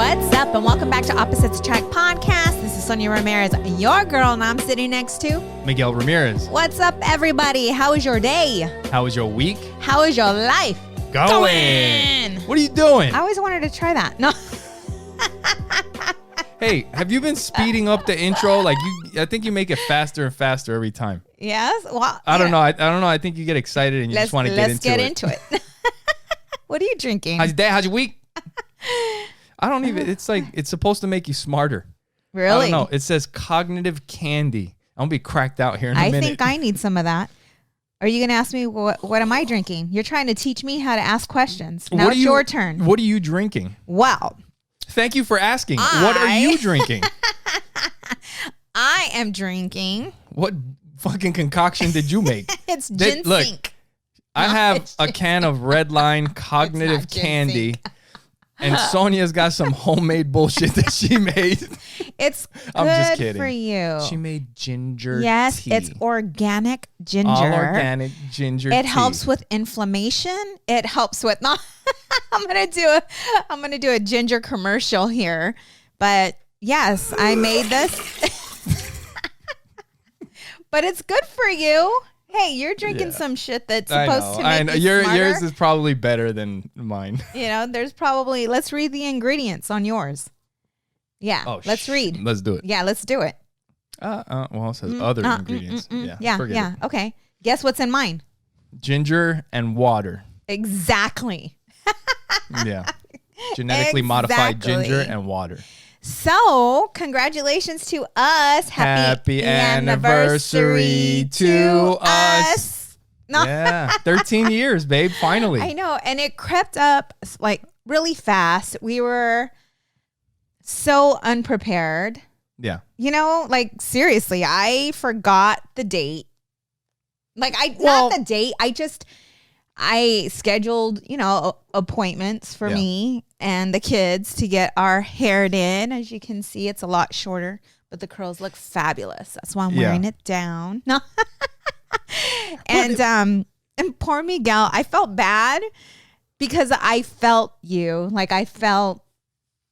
What's up, and welcome back to Opposites Attract Podcast. This is Sonja Ramirez, your girl, and I'm sitting next to Miguel Ramirez. What's up, everybody? How was your day? How was your week? How is your life? Going. What are you doing? I always wanted to try that. No. Hey, have you been speeding up the intro? I think you make it faster and faster every time. Yes. Well, I don't know. I don't know. I think you get excited and you just want to get into it. Let's get into it. What are you drinking? How's your day? How's your week? I don't even. It's like it's supposed to make you smarter. Really? I don't know. It says cognitive candy. I'm gonna be cracked out here in a minute. I think I need some of that. Are you gonna ask me what am I drinking? You're trying to teach me how to ask questions. Now it's your turn. What are you drinking? Well, thank you for asking. What are you drinking? I am drinking. What fucking concoction did you make? It's ginseng. Look, I have a can of Red Line cognitive candy. And Sonja's got some homemade bullshit that she made. It's good I'm just kidding. For you. She made ginger Yes, tea. it's organic ginger. All organic ginger tea. It helps with inflammation. It helps with I'm gonna do a ginger commercial here. But yes, I made this. But it's good for you. Hey, you're drinking some shit that's supposed to make you smarter. Yours is probably better than mine. You know, there's probably, let's read the ingredients on yours. Yeah, let's read. Let's do it. Yeah, let's do it. Well, it says other ingredients. Yeah. Okay. Guess what's in mine? Ginger and water. Exactly. Yeah. Genetically modified ginger and water. So, congratulations to us. Happy anniversary to us. No. Yeah, 13 years, babe, finally. I know, and it crept up like really fast. We were so unprepared. Yeah. You know, like seriously, I forgot the date. Not the date. I scheduled, appointments for me and the kids to get our hair did. As you can see, it's a lot shorter, but the curls look fabulous. That's why I'm wearing it down. No. And poor Miguel, I felt bad because I felt you. Like I felt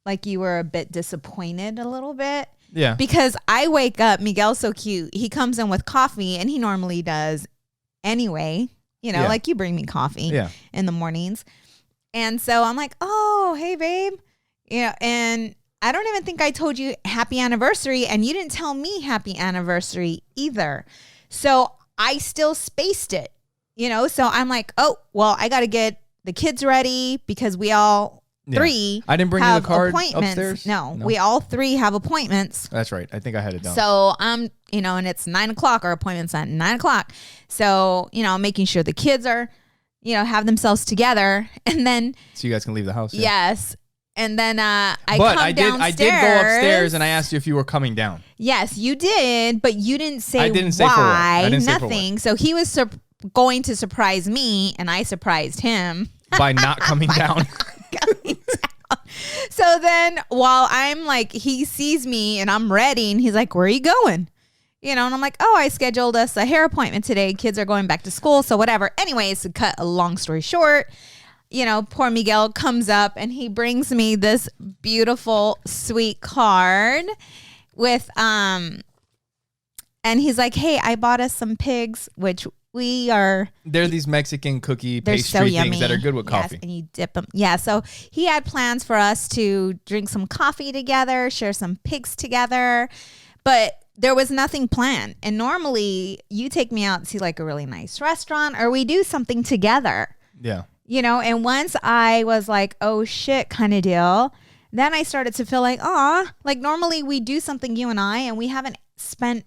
like you were a bit disappointed a little bit. Yeah. Because I wake up, Miguel's so cute. He comes in with coffee and he normally does anyway. Like you bring me coffee in the mornings. And so I'm like, oh, hey, babe. And I don't even think I told you happy anniversary. And you didn't tell me happy anniversary either. So I still spaced it, So I'm like, oh, well, I got to get the kids ready because we all three I didn't bring you the card upstairs? No, we all three have appointments. That's right. I think I had it down. So and it's 9:00. Our appointment's at 9:00. So, making sure the kids are, have themselves together. And then. So you guys can leave the house. Yeah. Yes. And then I did go upstairs and I asked you if you were coming down. Yes, you did. But you didn't say I didn't say why. For what. I didn't nothing. Say for So what. he was going to surprise me and I surprised him. By not coming down. So then while I'm like, he sees me and I'm ready and he's like, where are you going? And I'm like, oh, I scheduled us a hair appointment today. Kids are going back to school. So whatever. Anyways, to cut a long story short, poor Miguel comes up and he brings me this beautiful, sweet card with, and he's like, hey, I bought us some pigs, which they're these Mexican cookie pastry things that are good with coffee. Yes, and you dip them. Yeah, so he had plans for us to drink some coffee together, share some pigs together, but there was nothing planned. And normally you take me out to like a really nice restaurant or we do something together. Yeah. And once I was like, oh shit kind of deal, then I started to feel like, like normally we do something, you and I, and we haven't spent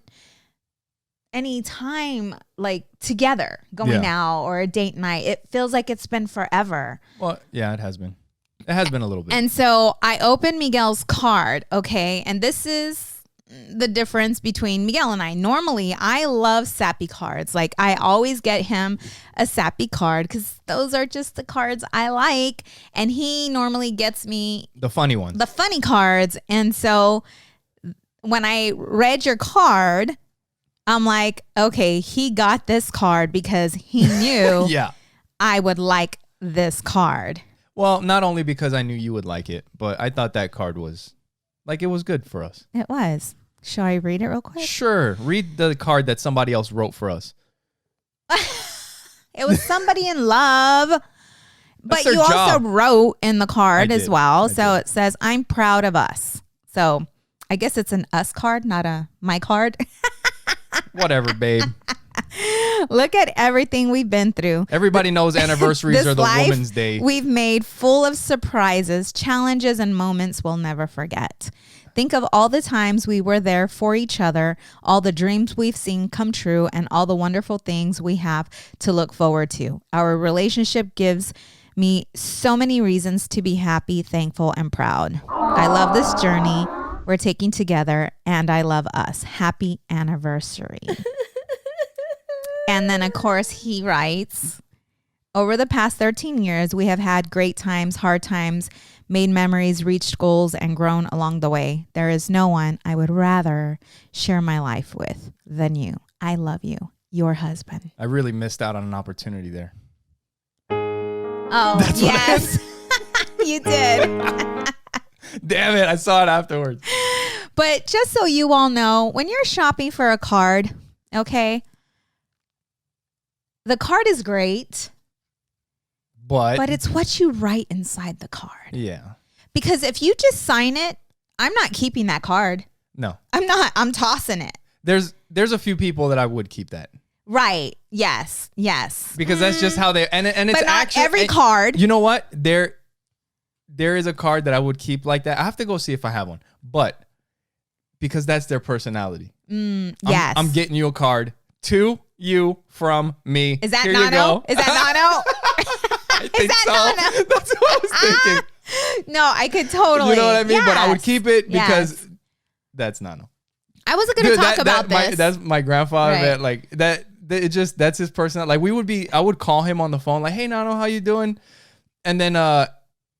any time like together going out or a date night. It feels like it's been forever. Well, yeah, it has been. It has been a little bit. And so I opened Miguel's card, okay? And this is the difference between Miguel and I. Normally, I love sappy cards. Like I always get him a sappy card because those are just the cards I like. And he normally gets me the funny ones, the funny cards. And so when I read your card, I'm like, okay, he got this card because he knew I would like this card. Well, not only because I knew you would like it, but I thought that card was, like, it was good for us. It was. Shall I read it real quick? Sure. Read the card that somebody else wrote for us. It was somebody in love. But you also wrote in the card as well. So it says, I'm proud of us. So I guess it's an us card, not a my card. Whatever, babe. Look at everything we've been through. Everybody knows anniversaries are the Woman's Day. We've made full of surprises, challenges, and moments we'll never forget. Think of all the times we were there for each other, all the dreams we've seen come true, and all the wonderful things we have to look forward to. Our relationship gives me so many reasons to be happy, thankful, and proud. I love this journey we're taking together, and I love us. Happy anniversary. And then, of course, he writes, over the past 13 years, we have had great times, hard times, made memories, reached goals, and grown along the way. There is no one I would rather share my life with than you. I love you, your husband. I really missed out on an opportunity there. Oh, that's yes. You did. Damn it. I saw it afterwards. But just so you all know, when you're shopping for a card, okay, the card is great. But it's what you write inside the card. Yeah. Because if you just sign it, I'm not keeping that card. No. I'm not. I'm tossing it. There's a few people that I would keep that. Right. Yes. Yes. Because that's just how they and it's but not actually every card. You know what? There is a card that I would keep like that. I have to go see if I have one. But because that's their personality. Yes. I'm getting you a card to you from me. Is that Nano? Is that Nano? I think so. Nano? That's what I was thinking. No, I could totally. You know what I mean? Yes. But I would keep it because that's Nano. I wasn't going to talk about this. That's my grandfather. Right. Like that. It just that's his personality. Like I would call him on the phone, like, "Hey, Nano, how you doing?" And then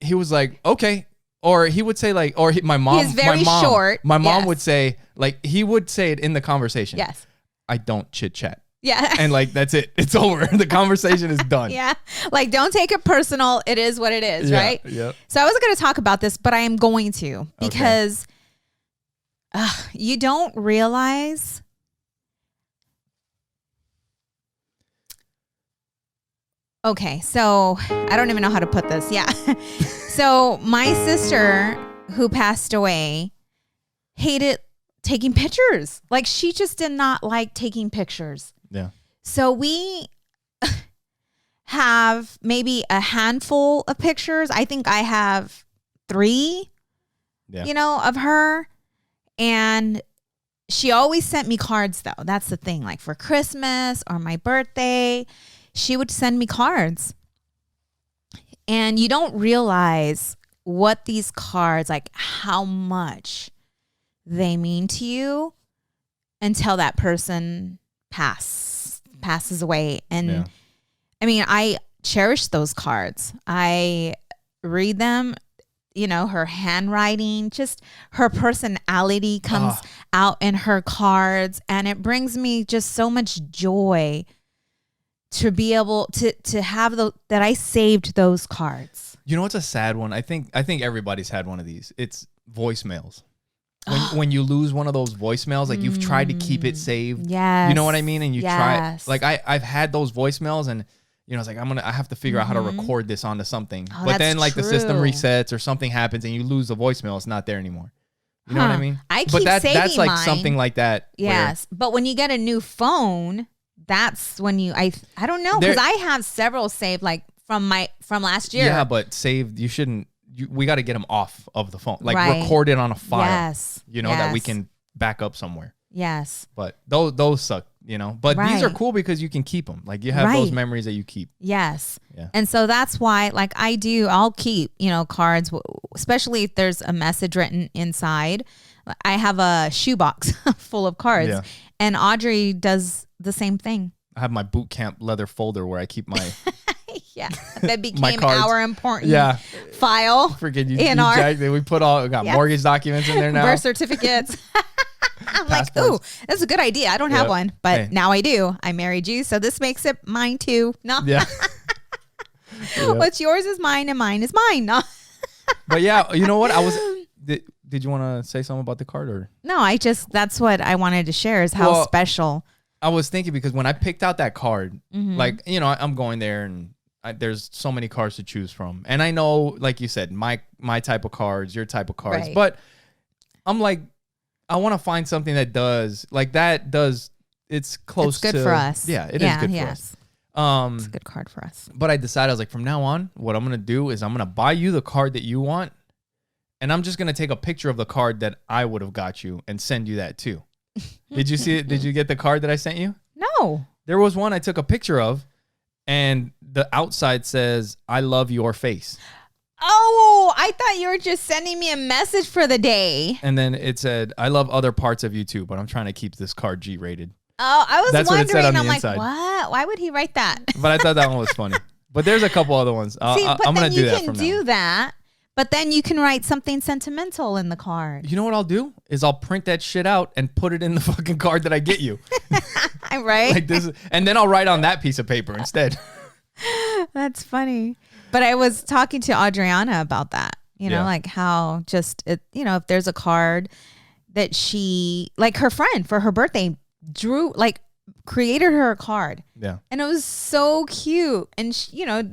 he was like, "Okay," or he would say like, my mom. He's very short. My mom would say like he would say it in the conversation. Yes. I don't chit chat. Yeah. And like that's it. It's over. The conversation is done. Yeah. Like don't take it personal. It is what it is, right? Yeah. So I wasn't going to talk about this, but I am going to because you don't realize. Okay, so I don't even know how to put this. Yeah. So my sister who passed away hated taking pictures. Like she just did not like taking pictures. Yeah. So we have maybe a handful of pictures. I think I have 3, of her. And she always sent me cards though. That's the thing. Like for Christmas or my birthday, she would send me cards. And you don't realize what these cards, like how much they mean to you until that person passes away. And I mean, I cherish those cards. I read them, her handwriting, just her personality comes out in her cards. And it brings me just so much joy to be able to have that I saved those cards. You know what's a sad one? I think everybody's had one of these. It's voicemails. When you lose one of those voicemails, like you've tried to keep it saved. Yes. You know what I mean? And you try, like I've had those voicemails and it's like, I have to figure out how to record this onto something. But then like the system resets or something happens and you lose the voicemail. It's not there anymore. You know what I mean? I keep saving that's like mine. Something like that. Yes. But when you get a new phone, that's when I don't know, because I have several saved like from last year. Yeah, but saved, you shouldn't. We got to get them off of the phone, like record it on a file. Yes, that we can back up somewhere. Yes, but those suck. But these are cool because you can keep them. Like you have those memories that you keep. Yes, yeah. And so that's why, like I'll keep cards, especially if there's a message written inside. I have a shoebox full of cards, and Audrey does the same thing. I have my boot camp leather folder where I keep my that became our important file. We got mortgage documents in there now, birth certificates. I'm like, ooh, that's a good idea. I don't have one, but now I do. I married you, so this makes it mine too. No, What's yours is mine and mine is mine. No. But yeah, you know what? Did you want to say something about the card or? No, that's what I wanted to share is how special. I was thinking because when I picked out that card, like, you know, I'm going there and there's so many cards to choose from. And I know, like you said, my type of cards, your type of cards, but I'm like, I want to find something that does it's close to. It's good for us. Yeah, it is good for us. It's a good card for us. But I decided, I was like, from now on, what I'm going to do is I'm going to buy you the card that you want. And I'm just going to take a picture of the card that I would have got you and send you that too. Did you see it? Did you get the card that I sent you? No. There was one I took a picture of and the outside says, I love your face. Oh, I thought you were just sending me a message for the day. And then it said, I love other parts of you too, but I'm trying to keep this card G-rated. Oh, I was That's wondering. I'm like, inside. what? Why would he write that? But I thought that one was funny. But there's a couple other ones. I'm going to do that from now. You can do that. But then you can write something sentimental in the card. You know what I'll do? Is I'll print that shit out and put it in the fucking card that I get you. Right? Like this, and then I'll write on that piece of paper instead. That's funny. But I was talking to Adriana about that. You know, like how just, if there's a card that she, like her friend for her birthday created her a card. Yeah. And it was so cute. And,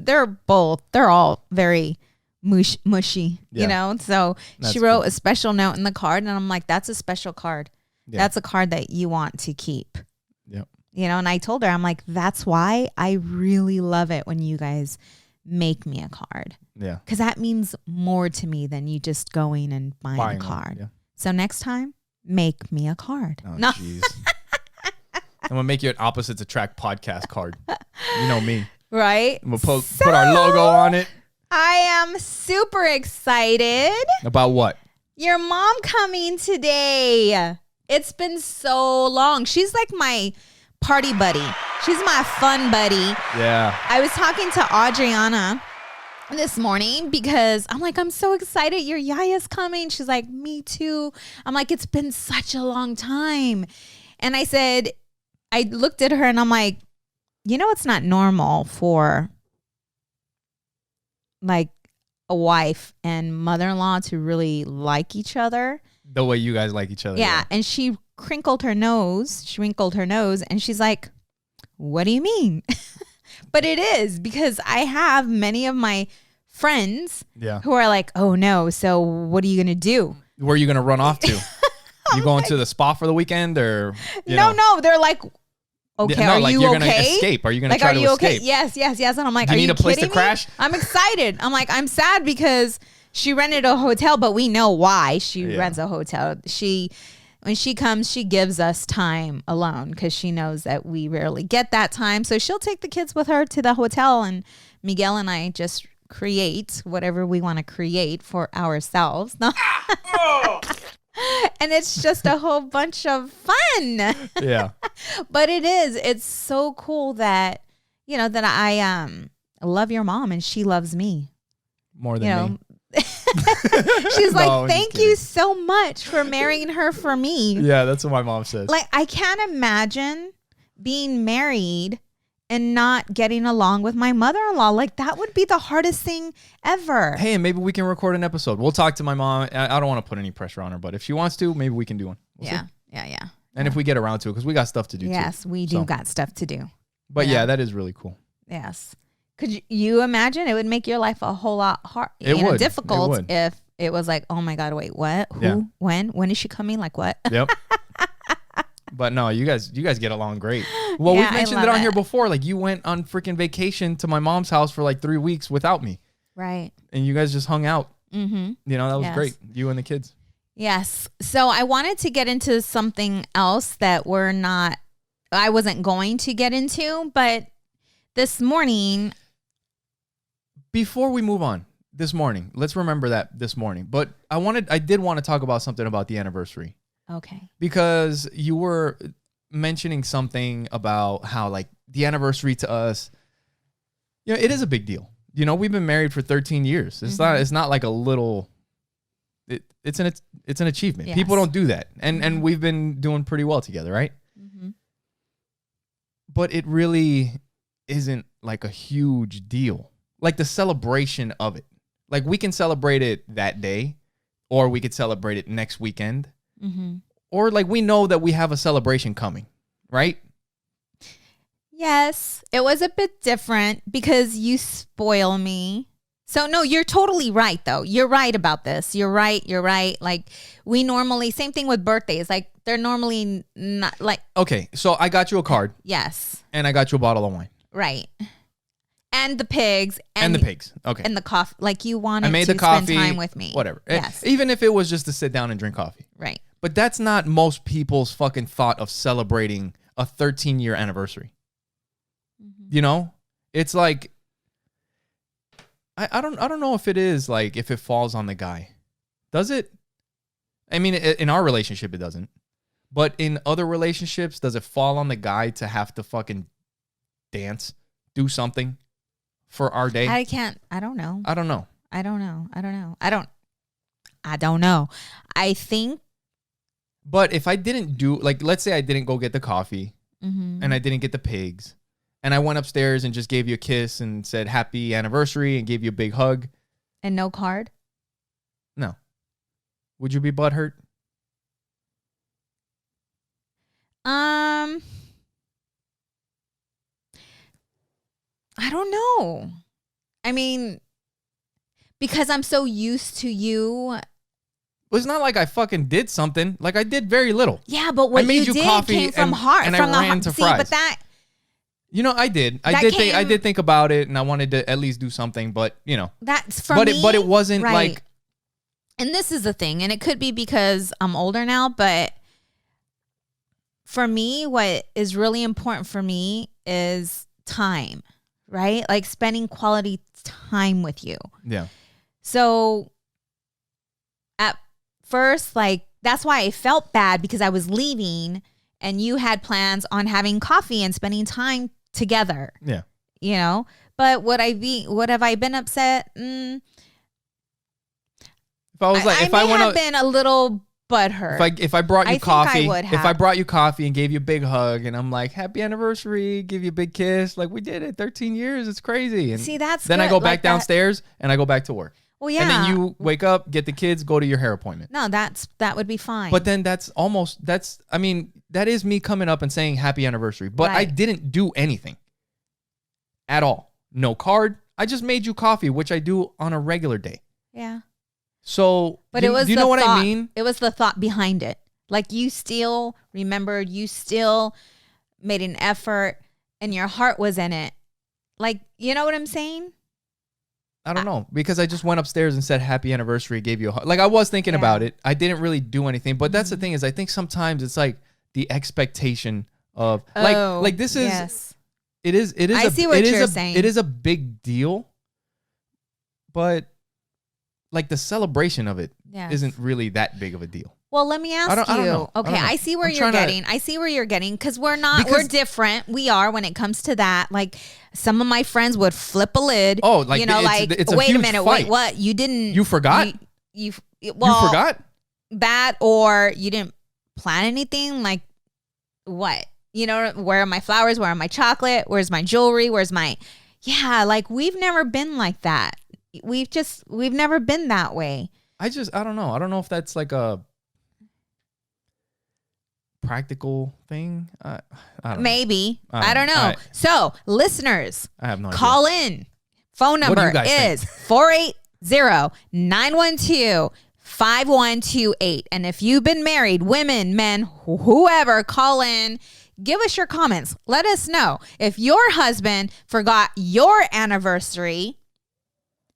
they're all very mushy, so she wrote a special note in the card and I'm like, that's a special card. That's a card that you want to keep. And I told her, I'm like, that's why I really love it when you guys make me a card, because that means more to me than you just going and buying a card. So next time, make me a card. Oh, no, jeez. I'm gonna make you an Opposites Attract podcast card. You know me, right? We'll put our logo on it. I am super excited. About what? Your mom coming today. It's been so long. She's like my party buddy. She's my fun buddy. Yeah. I was talking to Adriana this morning because I'm like, I'm so excited. Your Yaya's coming. She's like, me too. I'm like, it's been such a long time. And I looked at her and I'm like, it's not normal for like a wife and mother-in-law to really like each other the way you guys like each other. Yeah. And she wrinkled her nose and she's like, what do you mean? But it is, because I have many of my friends who are like, oh no, so what are you gonna do? Where are you gonna run off to? You going to the spa for the weekend or no, they're like, okay, are you you're okay? Gonna escape. Are you gonna try to escape? Okay? Yes. And I'm like, do you need a place to crash? I'm excited. I'm like, I'm sad because she rented a hotel, but we know why she rents a hotel. When she comes, she gives us time alone because she knows that we rarely get that time. So she'll take the kids with her to the hotel, and Miguel and I just create whatever we want to create for ourselves. And it's just a whole bunch of fun. Yeah. But it's so cool that, that I love your mom and she loves me. More than me. She's like, thank you so much for marrying her for me. Yeah, that's what my mom says. Like, I can't imagine being married and not getting along with my mother-in-law. Like, that would be the hardest thing ever. Hey, and maybe we can record an episode. We'll talk to my mom. I don't want to put any pressure on her, but if she wants to, maybe we can do one. We'll see. Yeah. And if we get around to it, because we got stuff to do too. Yes, we do got stuff to do. But yeah, that is really cool. Yes. Could you imagine? It would make your life a whole lot hard, difficult if it was like, oh my God, wait, what? Who? Yeah. When is she coming? Like what? Yep. But no, you guys get along great. Well, we've mentioned it on here before. Like, you went on freaking vacation to my mom's house for like 3 weeks without me. Right. And you guys just hung out. Mm-hmm. That was great. You and the kids. Yes. So I wanted to get into something else that I wasn't going to get into, but this morning. Before we move on, this morning, let's remember that this morning. But I did want to talk about something about the anniversary. Okay. Because you were mentioning something about how, like, the anniversary to us, it is a big deal. We've been married for 13 years. It's not like a little. It's an achievement. Yes. People don't do that, and we've been doing pretty well together, right? Mm-hmm. But it really isn't like a huge deal. like the celebration of it. Like we can celebrate it that day, or we could celebrate it next weekend. Mm-hmm. Or like we know that we have a celebration coming, right? Yes, it was a bit different because you spoil me. So no, you're totally right though. You're right about this. You're right. Like we normally, same thing with birthdays. Like they're normally not like. Okay, so I got you a card. Yes. And I got you a bottle of wine. Right. And the pigs. And the pigs. Okay. And the coffee. Like you wanted I made to the coffee, spend time with me. Whatever. Yes. Even if it was just to sit down and drink coffee. Right. But that's not most people's fucking thought of celebrating a 13-year anniversary. Mm-hmm. You know? It's like I don't know if it is like if it falls on the guy. Does it? I mean, in our relationship it doesn't. But in other relationships, does it fall on the guy to have to fucking dance, do something for our day? I don't know. I think. But if I didn't do, like, let's say I didn't go get the coffee and I didn't get the pigs and I went upstairs and just gave you a kiss and said happy anniversary and gave you a big hug. And no card? No. Would you be butthurt? I don't know. I mean, because I'm so used to you. Well, it's not like I fucking did something. Like I did very little. Yeah, but what you did coffee came from heart. And from I ran to fries. But that. You know, I did. I did think about it, and I wanted to at least do something. But you know, that's for me. But it wasn't right. Like. And this is the thing, and it could be because I'm older now, but for me, what is really important for me is time, right? Like spending quality time with you. Yeah. So at first, like, that's why I felt bad because I was leaving and you had plans on having coffee and spending time together. Yeah. You know, but would have I been upset? If I was like, I may have been a little butthurt. If I brought you coffee, if I brought you coffee and gave you a big hug, and I'm like, happy anniversary, give you a big kiss, like we did it 13 years, it's crazy. And see, that's then good. I go back downstairs and I go back to work. Well, yeah. And then you wake up, get the kids, go to your hair appointment. No, that would be fine. But then that is me coming up and saying happy anniversary. But I didn't do anything at all. No card. I just made you coffee, which I do on a regular day. Yeah. So, but it was do you know what I mean? It was the thought behind it. Like you still remembered, you still made an effort, and your heart was in it. Like, you know what I'm saying? I don't know, because I just went upstairs and said happy anniversary, gave you a hug. Like I was thinking about it. I didn't really do anything, but that's the thing is I think sometimes it's like the expectation of like this is it is I see what you're saying. It is a big deal, but like the celebration of it isn't really that big of a deal. Well, let me ask you. Okay, I see where you're getting. I see where you're getting because we're different. We are when it comes to that. Like some of my friends would flip a lid. Oh, like it's wait a minute, wait, what? You didn't? You forgot? You forgot that, or you didn't plan anything? Like what? You know, where are my flowers? Where are my chocolate? Where's my jewelry? Where's my? Yeah, like we've never been like that. We've never been that way. I don't know. I don't know if that's like a practical thing. I don't Maybe. Know. I don't know. Right. So, listeners, I have no call idea. in. Phone number is 480-912-5128. And if you've been married, women, men, whoever, call in. Give us your comments. Let us know. If your husband forgot your anniversary,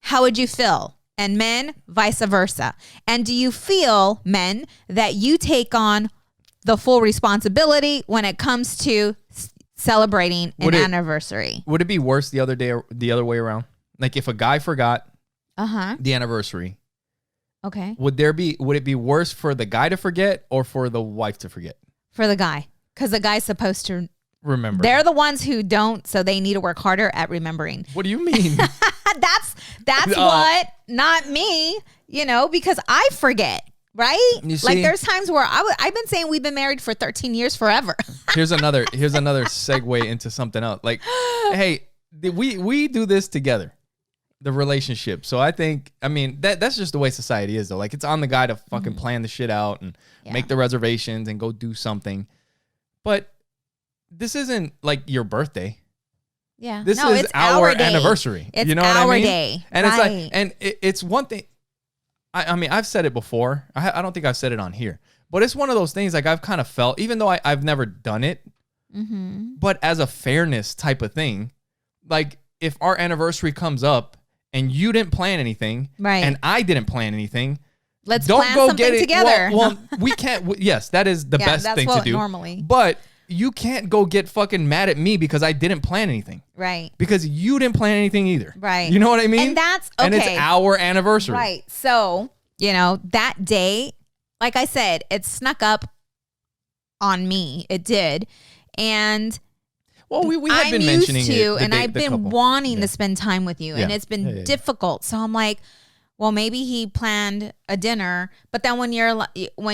how would you feel? And men, vice versa. And do you feel, men, that you take on the full responsibility when it comes to celebrating an anniversary? Would it be worse the other way around? Like if a guy forgot the anniversary. Okay. Would it be worse for the guy to forget or for the wife to forget? For the guy. Because the guy's supposed to remember. They're the ones who don't, so they need to work harder at remembering. What do you mean? That's what, not me, because I forget, right? You see, like there's times where I've been saying we've been married for 13 years forever. Here's another segue into something else. Like, hey, we do this together. the relationship. So I mean, that's just the way society is, though. Like, it's on the guy to fucking plan the shit out and make the reservations and go do something. But this isn't like your birthday. Yeah. This is our anniversary. It's you know what I mean? Day. And it's like, and it's one thing. I mean, I've said it before. I don't think I've said it on here, but it's one of those things like I've kind of felt, even though I've never done it, but as a fairness type of thing, like if our anniversary comes up and you didn't plan anything, and I didn't plan anything, let's plan something together. Well, we can't. Yes, that is the best thing to do normally. But you can't go get fucking mad at me because I didn't plan anything. Right. Because you didn't plan anything either. Right. You know what I mean? And that's okay. And it's our anniversary. Right. So, that day, like I said, it snuck up on me. It did. And well, we have been mentioning it. And I've been wanting to spend time with you. And it's been difficult. So I'm like, well, maybe he planned a dinner, but then when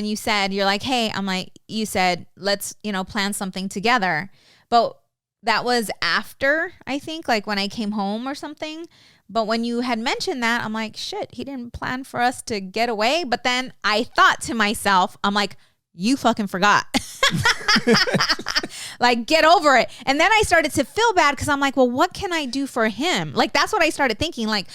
you said, you're like, hey, I'm like, you said, let's, plan something together. But that was after, I think, like when I came home or something. But when you had mentioned that, I'm like, shit, he didn't plan for us to get away. But then I thought to myself, I'm like, you fucking forgot. Like, get over it. And then I started to feel bad because I'm like, well, what can I do for him? Like, that's what I started thinking. Like,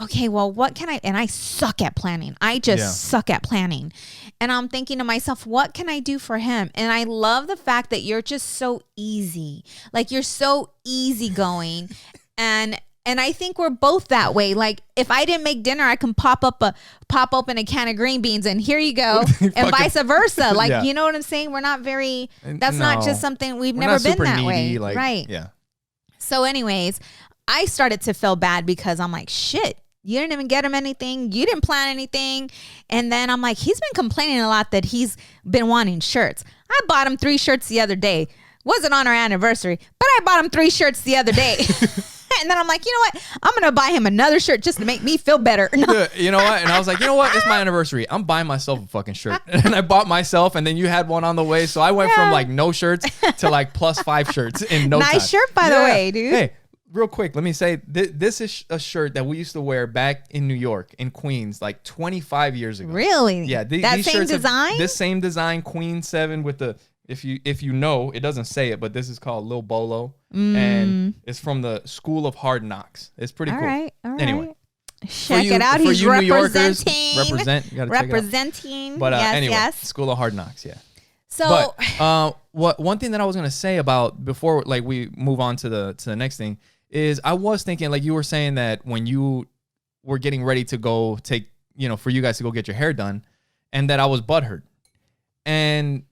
okay, well, what can I, and I suck at planning. I just suck at planning. And I'm thinking to myself, what can I do for him? And I love the fact that you're just so easy. Like, you're so easygoing. And I think we're both that way. Like, if I didn't make dinner, I can pop open a can of green beans and here you go, and vice versa. Like, you know what I'm saying? We're not very. That's not just something we've never been that way, like, right? Yeah. So, anyways, I started to feel bad because I'm like, shit. You didn't even get him anything. You didn't plan anything. And then I'm like, he's been complaining a lot that he's been wanting shirts. I bought him 3 shirts the other day. Wasn't on our anniversary, but I bought him 3 shirts the other day. And then I'm like, you know what? I'm going to buy him another shirt just to make me feel better. No. You know what? And I was like, you know what? It's my anniversary. I'm buying myself a fucking shirt. And I bought myself, and then you had one on the way. So I went from like no shirts to like +5 shirts in no time. Nice shirt, by the way, dude. Hey, real quick, let me say, this is a shirt that we used to wear back in New York, in Queens, like 25 years ago. Really? Yeah. That these same shirts design? This same design, Queen 7 with the, if you know, it doesn't say it, but this is called Lil Bolo. And it's from the School of Hard Knocks. It's pretty cool. All right. Anyway. Check it out. He's representing. You gotta representing. But anyway, School of Hard Knocks, So, but one thing that I was gonna say about before, like, we move on to the next thing, is I was thinking, like you were saying, that when you were getting ready to go take, for you guys to go get your hair done, and that I was butthurt, and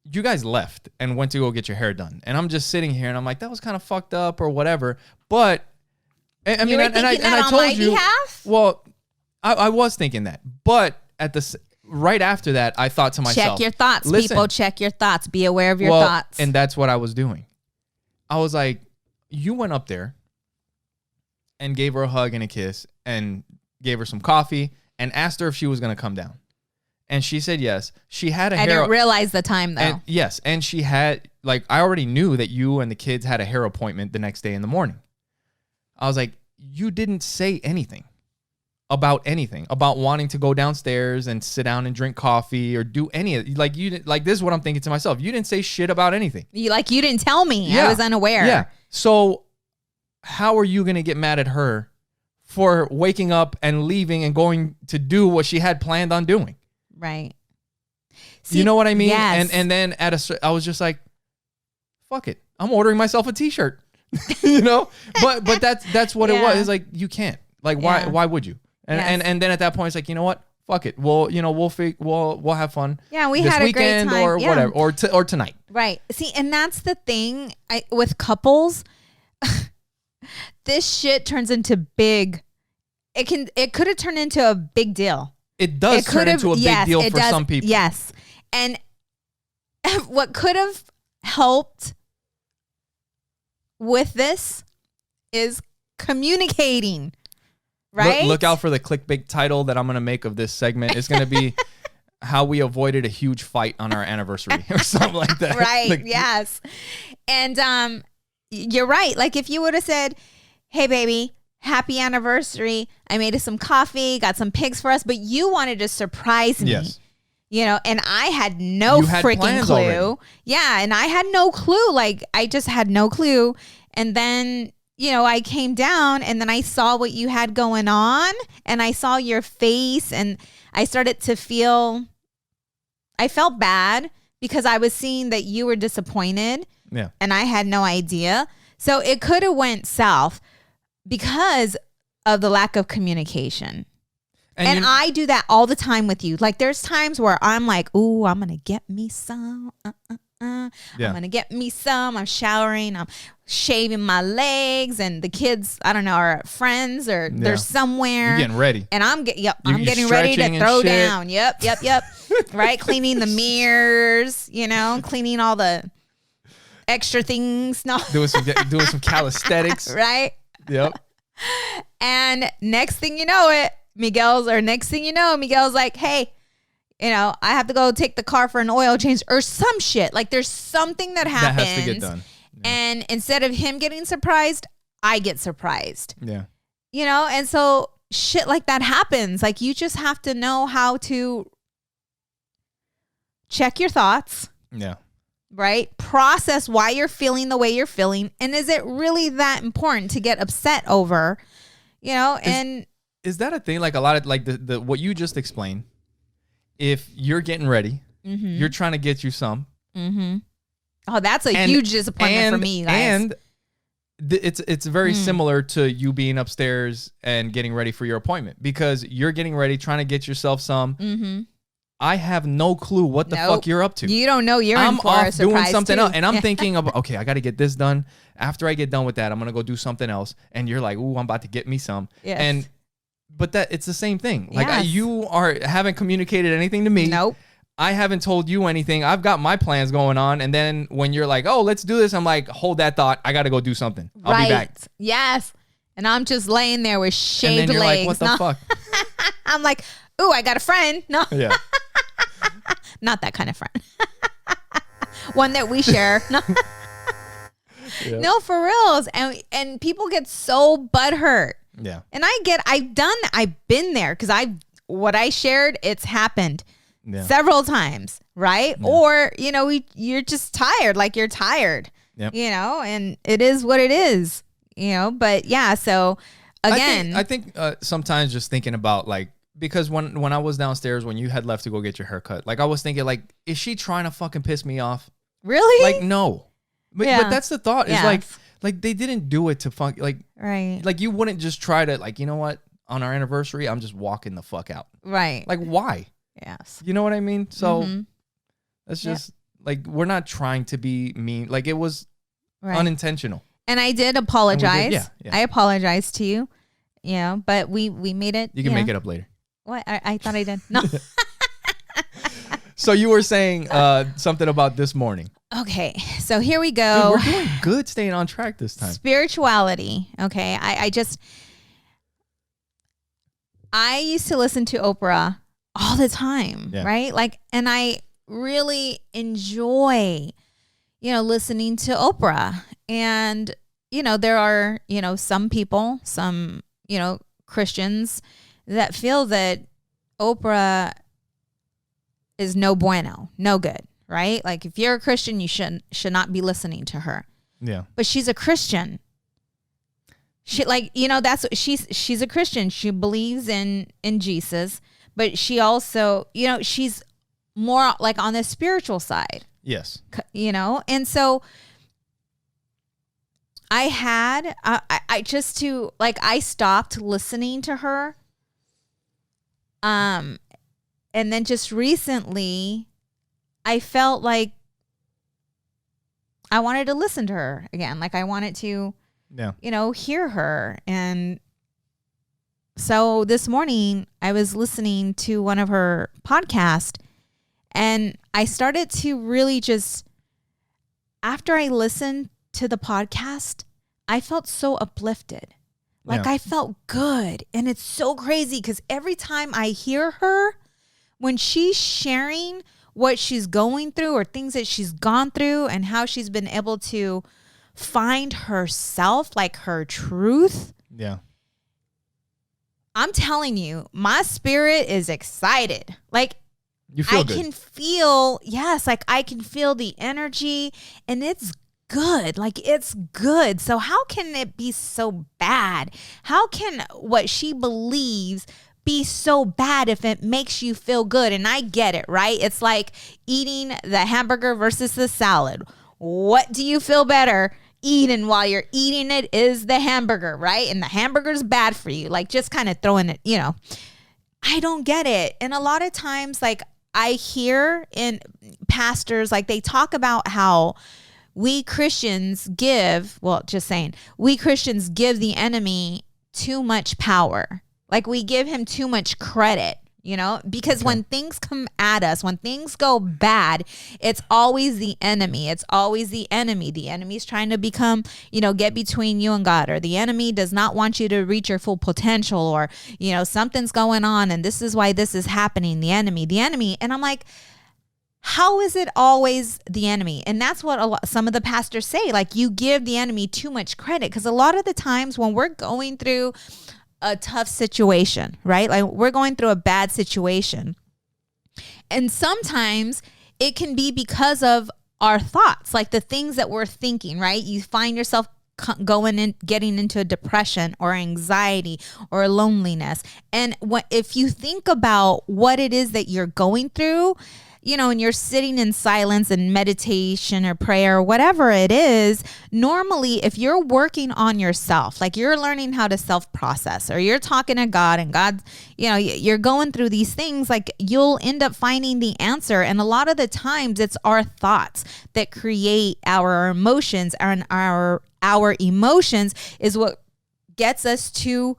you guys left and went to go get your hair done, and I'm just sitting here and I'm like, that was kind of fucked up or whatever. But I mean, and I told you, behalf? Well, I was thinking that, but right after that, I thought to myself, check your thoughts, people. Check your thoughts. Be aware of your thoughts. And that's what I was doing. I was like, you went up there and gave her a hug and a kiss and gave her some coffee and asked her if she was going to come down. And she said yes. She had a hair. I didn't realize the time, though. And, yes. And she had, like, I already knew that you and the kids had a hair appointment the next day in the morning. I was like, you didn't say anything about wanting to go downstairs and sit down and drink coffee or do any of it. Like, this is what I'm thinking to myself. You didn't say shit about anything. You didn't tell me. Yeah. I was unaware. Yeah. So how are you going to get mad at her for waking up and leaving and going to do what she had planned on doing? Right. See, you know what I mean? Yes. And then I was just like, fuck it. I'm ordering myself a t-shirt. But that's what it was. It's like, you can't. Like, why would you? And then at that point, it's like, you know what? Fuck it. Well, we'll have fun. Yeah, we had a great time. Or whatever, or tonight. Right. See, and that's the thing with couples. This shit turns into big. It could have turned into a big deal. It does turn into a big deal for some people. Yes. And what could have helped with this is communicating, right? Look out for the clickbait title that I'm going to make of this segment. It's going to be how we avoided a huge fight on our anniversary or something like that. Right. Yes. And you're right. Like, if you would have said, hey, baby, happy anniversary. I made us some coffee, got some pigs for us, but you wanted to surprise me. Yes. And I had no freaking clue. Already. Yeah. And I had no clue. Like, I just had no clue. And then, I came down and then I saw what you had going on and I saw your face and I started to I felt bad because I was seeing that you were disappointed. Yeah. And I had no idea. So it could have went south because of the lack of communication. And I do that all the time with you. Like, there's times where I'm like, ooh, I'm going to get me some. I'm going to get me some. I'm showering. I'm shaving my legs. And the kids, I don't know, are friends or they're somewhere. You're getting ready. And I'm getting ready to throw down. Yep. Right? Cleaning the mirrors, cleaning all the extra things. No. Doing some calisthenics. Right? Yep. And next thing you know, Miguel's like, hey, I have to go take the car for an oil change or some shit. Like, there's something that happens. That has to get done. Yeah. And instead of him getting surprised, I get surprised. Yeah. And so shit like that happens. Like, you just have to know how to check your thoughts. Yeah. Right? Process why you're feeling the way you're feeling. And is it really that important to get upset over, Is that a thing? Like, a lot of like the what you just explained, if you're getting ready, you're trying to get you some. Mm-hmm. Oh, that's a huge disappointment for me, guys. And it's very similar to you being upstairs and getting ready for your appointment because you're getting ready, trying to get yourself some. Mm-hmm. I have no clue what the fuck you're up to. You don't know you're in for a surprise doing something too. else, and I'm thinking of, okay, I got to get this done. After I get done with that, I'm gonna go do something else. And you're like, ooh, I'm about to get me some. Yes. But it's the same thing. Like, yes. you haven't communicated anything to me. Nope. I haven't told you anything. I've got my plans going on. And then when you're like, oh, let's do this, I'm like, hold that thought. I got to go do something. I'll be back. Yes. And I'm just laying there with shaved and then you're legs. Like, what the fuck? I'm like, ooh, I got a friend. No. Yeah. Not that kind of friend. One that we share. No. Yeah. No, for reals. And people get so butthurt. Yeah. And I've been there because what I shared, it's happened several times, right? Yeah. Or, you're just tired, like you're tired, and it is what it is, but yeah. So again, I think sometimes just thinking about like, because when I was downstairs, when you had left to go get your haircut, like I was thinking like, is she trying to fucking piss me off? Really? Like, no. But that's the thought. Is like they didn't do it to fuck, like, right. Like, you wouldn't just try to, like, you know what? On our anniversary, I'm just walking the fuck out. Right. Like, why? Yes. You know what I mean? So that's just like, we're not trying to be mean. Like, it was unintentional. And I did apologize. Yeah. I apologized to you. But we made it. You can make it up later. What? I thought I did. No. So you were saying something about this morning. Okay, so here we go. Dude, we're doing good staying on track this time. Spirituality. Okay, I used to listen to Oprah all the time, right? Like, and I really enjoy, listening to Oprah. And, there are, some people, some, Christians that feel that Oprah is no bueno, no good. Right? Like, if you're a Christian, you should not be listening to her. Yeah. But she's a Christian. She, like, that's what she's a Christian. She believes in Jesus, but she also, she's more like on the spiritual side. Yes. And so I stopped listening to her. And then just recently, I felt like I wanted to listen to her again. Like, I wanted to, hear her. And so this morning I was listening to one of her podcasts and I started to really just, after I listened to the podcast, I felt so uplifted. Like, I felt good. And it's so crazy because every time I hear her, when she's sharing what she's going through or things that she's gone through and how she's been able to find herself, like her truth. Yeah. I'm telling you, my spirit is excited. Like, you feel good. I can feel, yes, like I can feel the energy, and it's good. Like, it's good. So how can it be so bad? How can what she believes be so bad if it makes you feel good? And I get it, right? It's like eating the hamburger versus the salad. What do you feel better eating while you're eating it is the hamburger, right? And the hamburger's bad for you. Like, just kind of throwing it, I don't get it. And a lot of times, like, I hear in pastors, like, they talk about how we Christians give the enemy too much power. Like, we give him too much credit, because when things come at us, when things go bad, it's always the enemy. It's always the enemy. The enemy's trying to become, get between you and God, or the enemy does not want you to reach your full potential, or, something's going on and this is why this is happening. The enemy. And I'm like, how is it always the enemy? And that's what some of the pastors say. Like, you give the enemy too much credit, because a lot of the times when we're going through a tough situation, right? Like, we're going through a bad situation, and sometimes it can be because of our thoughts, like the things that we're thinking, right? You find yourself getting into a depression or anxiety or loneliness. And if you think about what it is that you're going through, and you're sitting in silence and meditation or prayer or whatever it is, normally if you're working on yourself, like you're learning how to self-process, or you're talking to God and God, you're going through these things, like you'll end up finding the answer. And a lot of the times it's our thoughts that create our emotions, and our emotions is what gets us to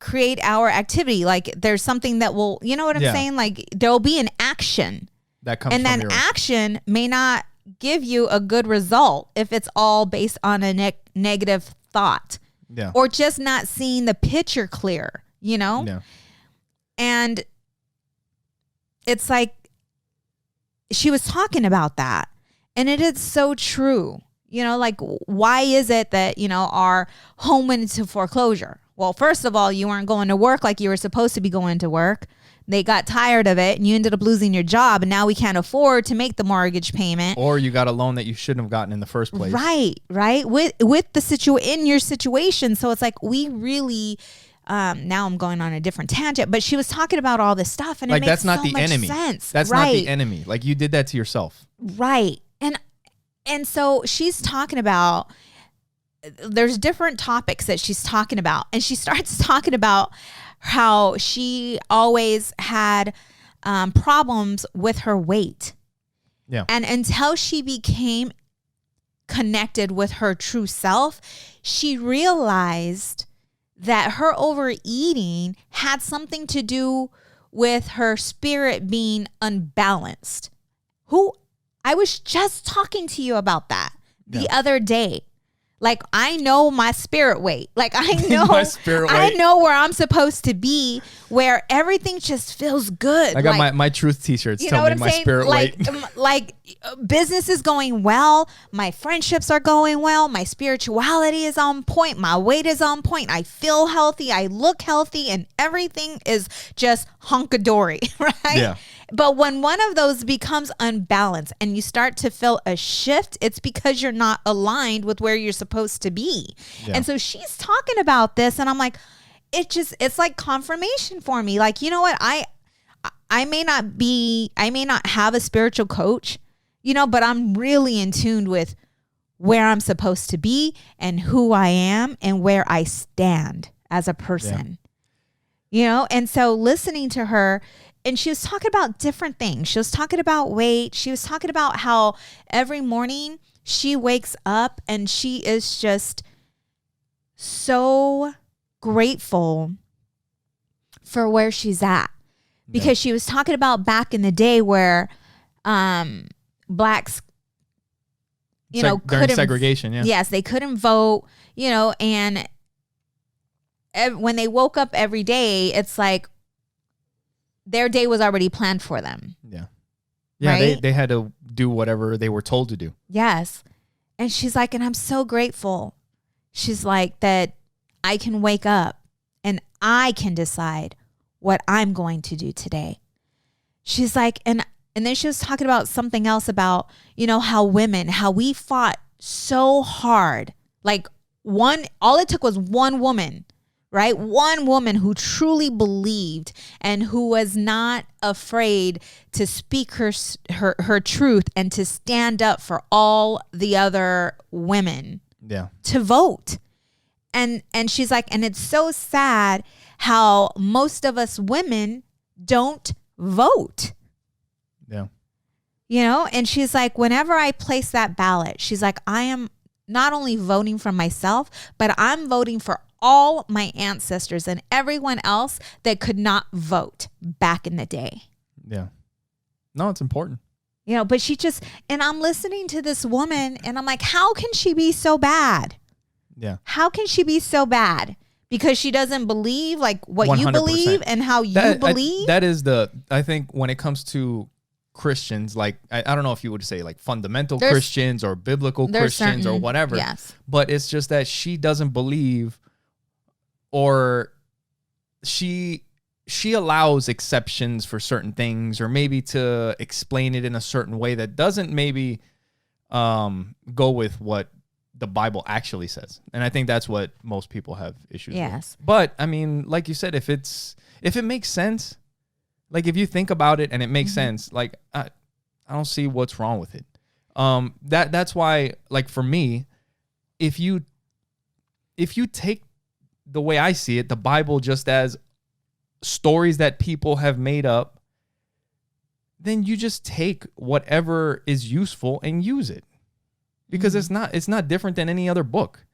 create our activity. Like, there's something that will, you know what I'm saying? Like, there'll be an action that comes, and from that action may not give you a good result if it's all based on a negative thought, or just not seeing the picture clear, And it's like, she was talking about that, and it is so true. Like, why is it that, our home went into foreclosure? Well, first of all, you weren't going to work like you were supposed to be going to work. They got tired of it, and you ended up losing your job, and now we can't afford to make the mortgage payment. Or you got a loan that you shouldn't have gotten in the first place. Right. With in your situation. So it's like, we really, now I'm going on a different tangent, but she was talking about all this stuff, and like, it makes that's not so the much enemy. Sense. That's not the enemy. Like, you did that to yourself. Right. And so she's talking about, there's different topics that she's talking about, and she starts talking about how she always had problems with her weight. Yeah. And until she became connected with her true self, she realized that her overeating had something to do with her spirit being unbalanced. I was just talking to you about that the other day. Like, I know my spirit weight. Like, I know my spirit weight. I know where I'm supposed to be, where everything just feels good. I got my truth t-shirts. Tell me my spirit weight. Like, business is going well. My friendships are going well. My spirituality is on point. My weight is on point. I feel healthy. I look healthy, and everything is just hunkadory, right? Yeah. But when one of those becomes unbalanced and you start to feel a shift, it's because you're not aligned with where you're supposed to be. Yeah. And so she's talking about this, and I'm like, it's like confirmation for me. Like, you know what? I may not have a spiritual coach, but I'm really in tune with where I'm supposed to be and who I am and where I stand as a person. Yeah. And so listening to her, and she was talking about different things. She was talking about weight. She was talking about how every morning she wakes up and she is just so grateful for where she's at. Because she was talking about back in the day where blacks, during segregation. Yeah. Yes, they couldn't vote, and when they woke up every day, it's like, their day was already planned for them. Yeah. Yeah. Right? They had to do whatever they were told to do. Yes. And she's like, and I'm so grateful. She's like, that I can wake up and I can decide what I'm going to do today. She's like, and then she was talking about something else about, how we fought so hard. Like all it took was one woman, right? One woman who truly believed and who was not afraid to speak her truth and to stand up for all the other women to vote. And she's like, and it's so sad how most of us women don't vote. Yeah. And she's like, whenever I place that ballot, she's like, I am not only voting for myself, but I'm voting for all my ancestors and everyone else that could not vote back in the day. Yeah. No, it's important. But and I'm listening to this woman and I'm like, how can she be so bad? Yeah. How can she be so bad? Because she doesn't believe like what 100%. You believe and how you believe? I think when it comes to Christians, like, I don't know if you would say like fundamental Christians or biblical Christians or whatever. Yes. But it's just that she doesn't believe, or she allows exceptions for certain things, or maybe to explain it in a certain way that doesn't maybe go with what the Bible actually says. And I think that's what most people have issues with. But I mean, like you said, if it makes sense, like if you think about it and it makes sense, like I don't see what's wrong with it. That's why, like for me, if you take the way I see it, the Bible just as stories that people have made up, then you just take whatever is useful and use it. Because it's not different than any other book.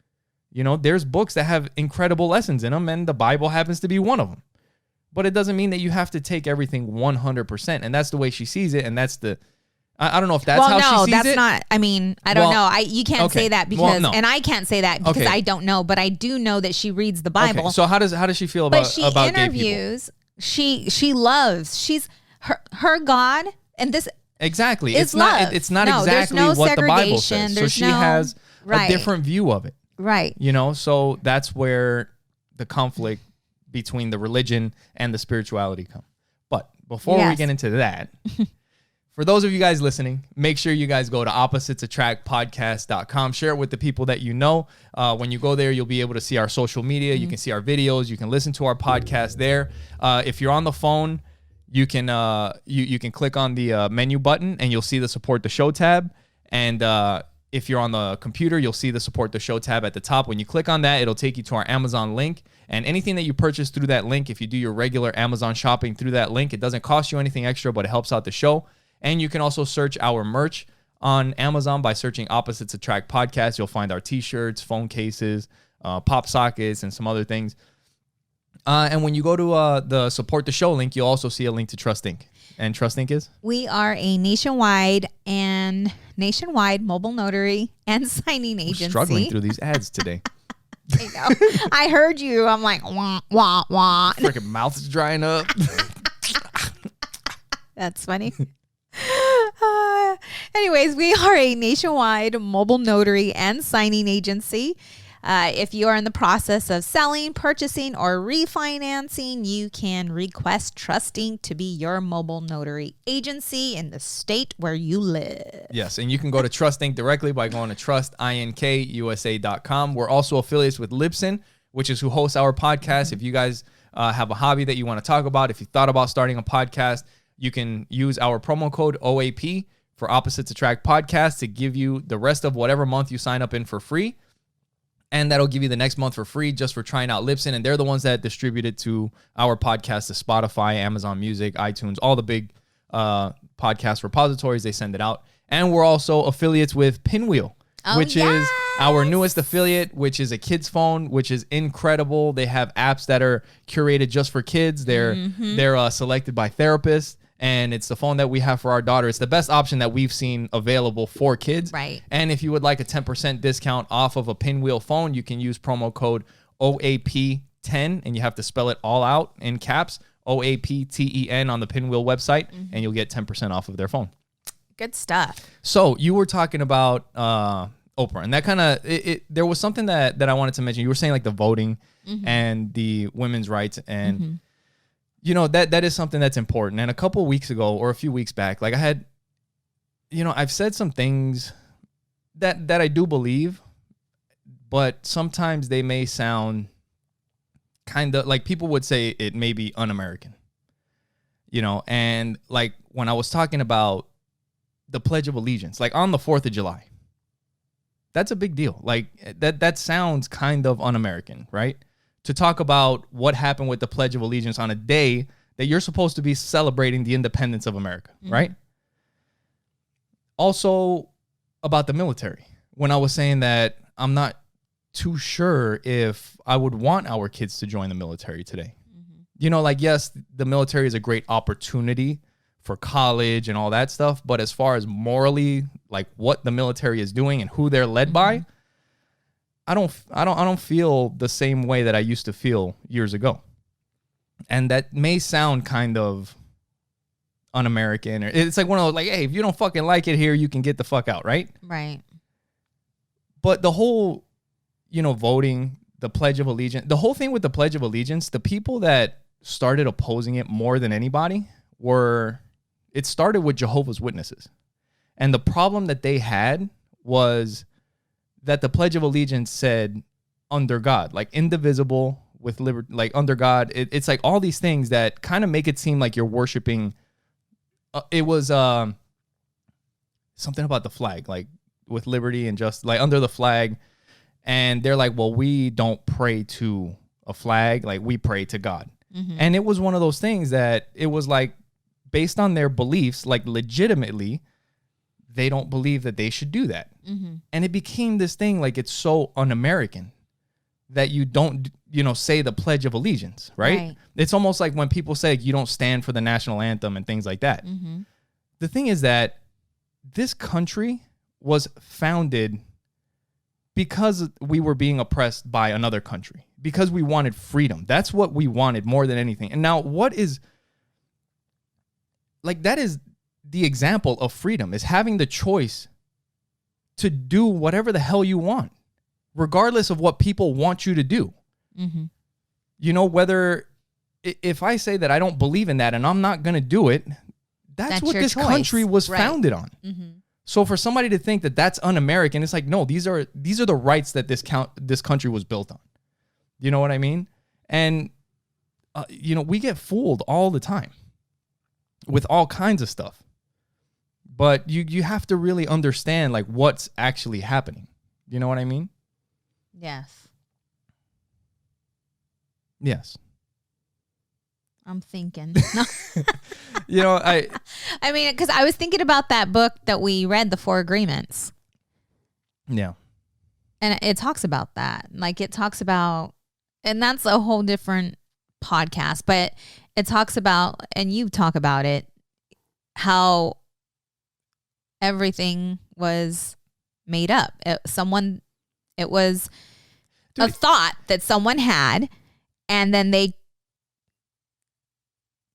There's books that have incredible lessons in them, and the Bible happens to be one of them. But it doesn't mean that you have to take everything 100%. And that's the way she sees it. And that's I don't know if that's how she sees it. That's not, I mean, I don't know. You can't say that because, and I can't say that because I don't know, but I do know that she reads the Bible. Okay. So how does she feel about gay people? But she interviews, she loves, she's her God, and this exactly. It's not exactly what the Bible says. So she has a different view of it. Right. So that's where the conflict between the religion and the spirituality come. But before we get into that, for those of you guys listening, make sure you guys go to oppositesattractpodcast.com. Share it with the people that you know. When you go there, you'll be able to see our social media. You can see our videos. You can listen to our podcast there. If you're on the phone, you can you can click on the menu button and you'll see the support the show tab. And if you're on the computer, you'll see the support the show tab at the top. When you click on that, it'll take you to our Amazon link. And anything that you purchase through that link, if you do your regular Amazon shopping through that link, it doesn't cost you anything extra, but it helps out the show. And you can also search our merch on Amazon by searching Opposites Attract Podcast. You'll find our t-shirts, phone cases, pop sockets, and some other things. And when you go to the support the show link, you'll also see a link to Trust Inc. And Trust Inc. is? We are a nationwide mobile notary and signing agency. We're struggling through these ads today. I know. I heard you. I'm like, wah, wah, wah. Freaking mouth is drying up. That's funny. Anyways, we are a nationwide mobile notary and signing agency. If you are in the process of selling, purchasing, or refinancing, you can request Trust Inc. to be your mobile notary agency in the state where you live. Yes, and you can go to Trust Inc. directly by going to trustinkusa.com. We're also affiliates with Libsyn, which is who hosts our podcast. If you guys have a hobby that you want to talk about, if you thought about starting a podcast, you can use our promo code OAP for Opposites Attract Podcast to give you the rest of whatever month you sign up in for free. And that'll give you the next month for free just for trying out Libsyn. And they're the ones that distribute it to our podcast, to Spotify, Amazon Music, iTunes, all the big podcast repositories. They send it out. And we're also affiliates with Pinwheel, which is our newest affiliate, which is a kid's phone, which is incredible. They have apps that are curated just for kids. They're selected by therapists. And it's the phone that we have for our daughter. It's the best option that we've seen available for kids. Right. And if you would like a 10% discount off of a Pinwheel phone, you can use promo code OAP10, and you have to spell it all out in caps, OAPTEN on the Pinwheel website, and you'll get 10% off of their phone. Good stuff. So you were talking about Oprah. And that kind of, there was something that I wanted to mention. You were saying like the voting and the women's rights. And, you know, that is something that's important. And a couple of weeks ago or a few weeks back, like I had, you know, I've said some things that I do believe, but sometimes they may sound kind of like people would say it may be un-American, you know. And like when I was talking about the Pledge of Allegiance, like on the 4th of July, that's a big deal. Like that sounds kind of un-American, right? To talk about what happened with the Pledge of Allegiance on a day that you're supposed to be celebrating the independence of America, right? Also about the military, when I was saying that I'm not too sure if I would want our kids to join the military today. You know, like, yes, the military is a great opportunity for college and all that stuff, but as far as morally, like what the military is doing and who they're led by, I don't feel the same way that I used to feel years ago. And that may sound kind of un-American, or it's like one of those, like, hey, if you don't fucking like it here, you can get the fuck out, right? Right. But the whole, you know, voting, the Pledge of Allegiance, the whole thing with the Pledge of Allegiance, the people that started opposing it more than anybody it started with Jehovah's Witnesses. And the problem that they had was that the Pledge of Allegiance said under God, like indivisible with liberty, like under God. It's like all these things that kind of make it seem like you're worshiping. It was something about the flag, like with liberty and just like under the flag. And they're like, well, we don't pray to a flag, like we pray to God. And it was one of those things that it was like based on their beliefs, like legitimately, they don't believe that they should do that. And it became this thing like it's so un-American that you don't, you know, say the Pledge of Allegiance, right? It's almost like when people say you don't stand for the national anthem and things like that. The thing is that this country was founded because we were being oppressed by another country, because we wanted freedom. That's what we wanted more than anything. And now what is, like, that is the example of freedom, is having the choice to do whatever the hell you want, regardless of what people want you to do. You know, whether if I say that I don't believe in that and I'm not going to do it, that's what this country was founded on. So for somebody to think that that's un-American, it's like, no, these are the rights that this country was built on. You know what I mean? And, you know, we get fooled all the time with all kinds of stuff. But you have to really understand, like, what's actually happening. You know what I mean? Yes. Yes. I'm thinking. You know, I mean, because I was thinking about that book that we read, The Four Agreements. Yeah. And it talks about that. Like, it talks about, and that's a whole different podcast, but it talks about, and you talk about it, how everything was made up. It was a thought that someone had, and then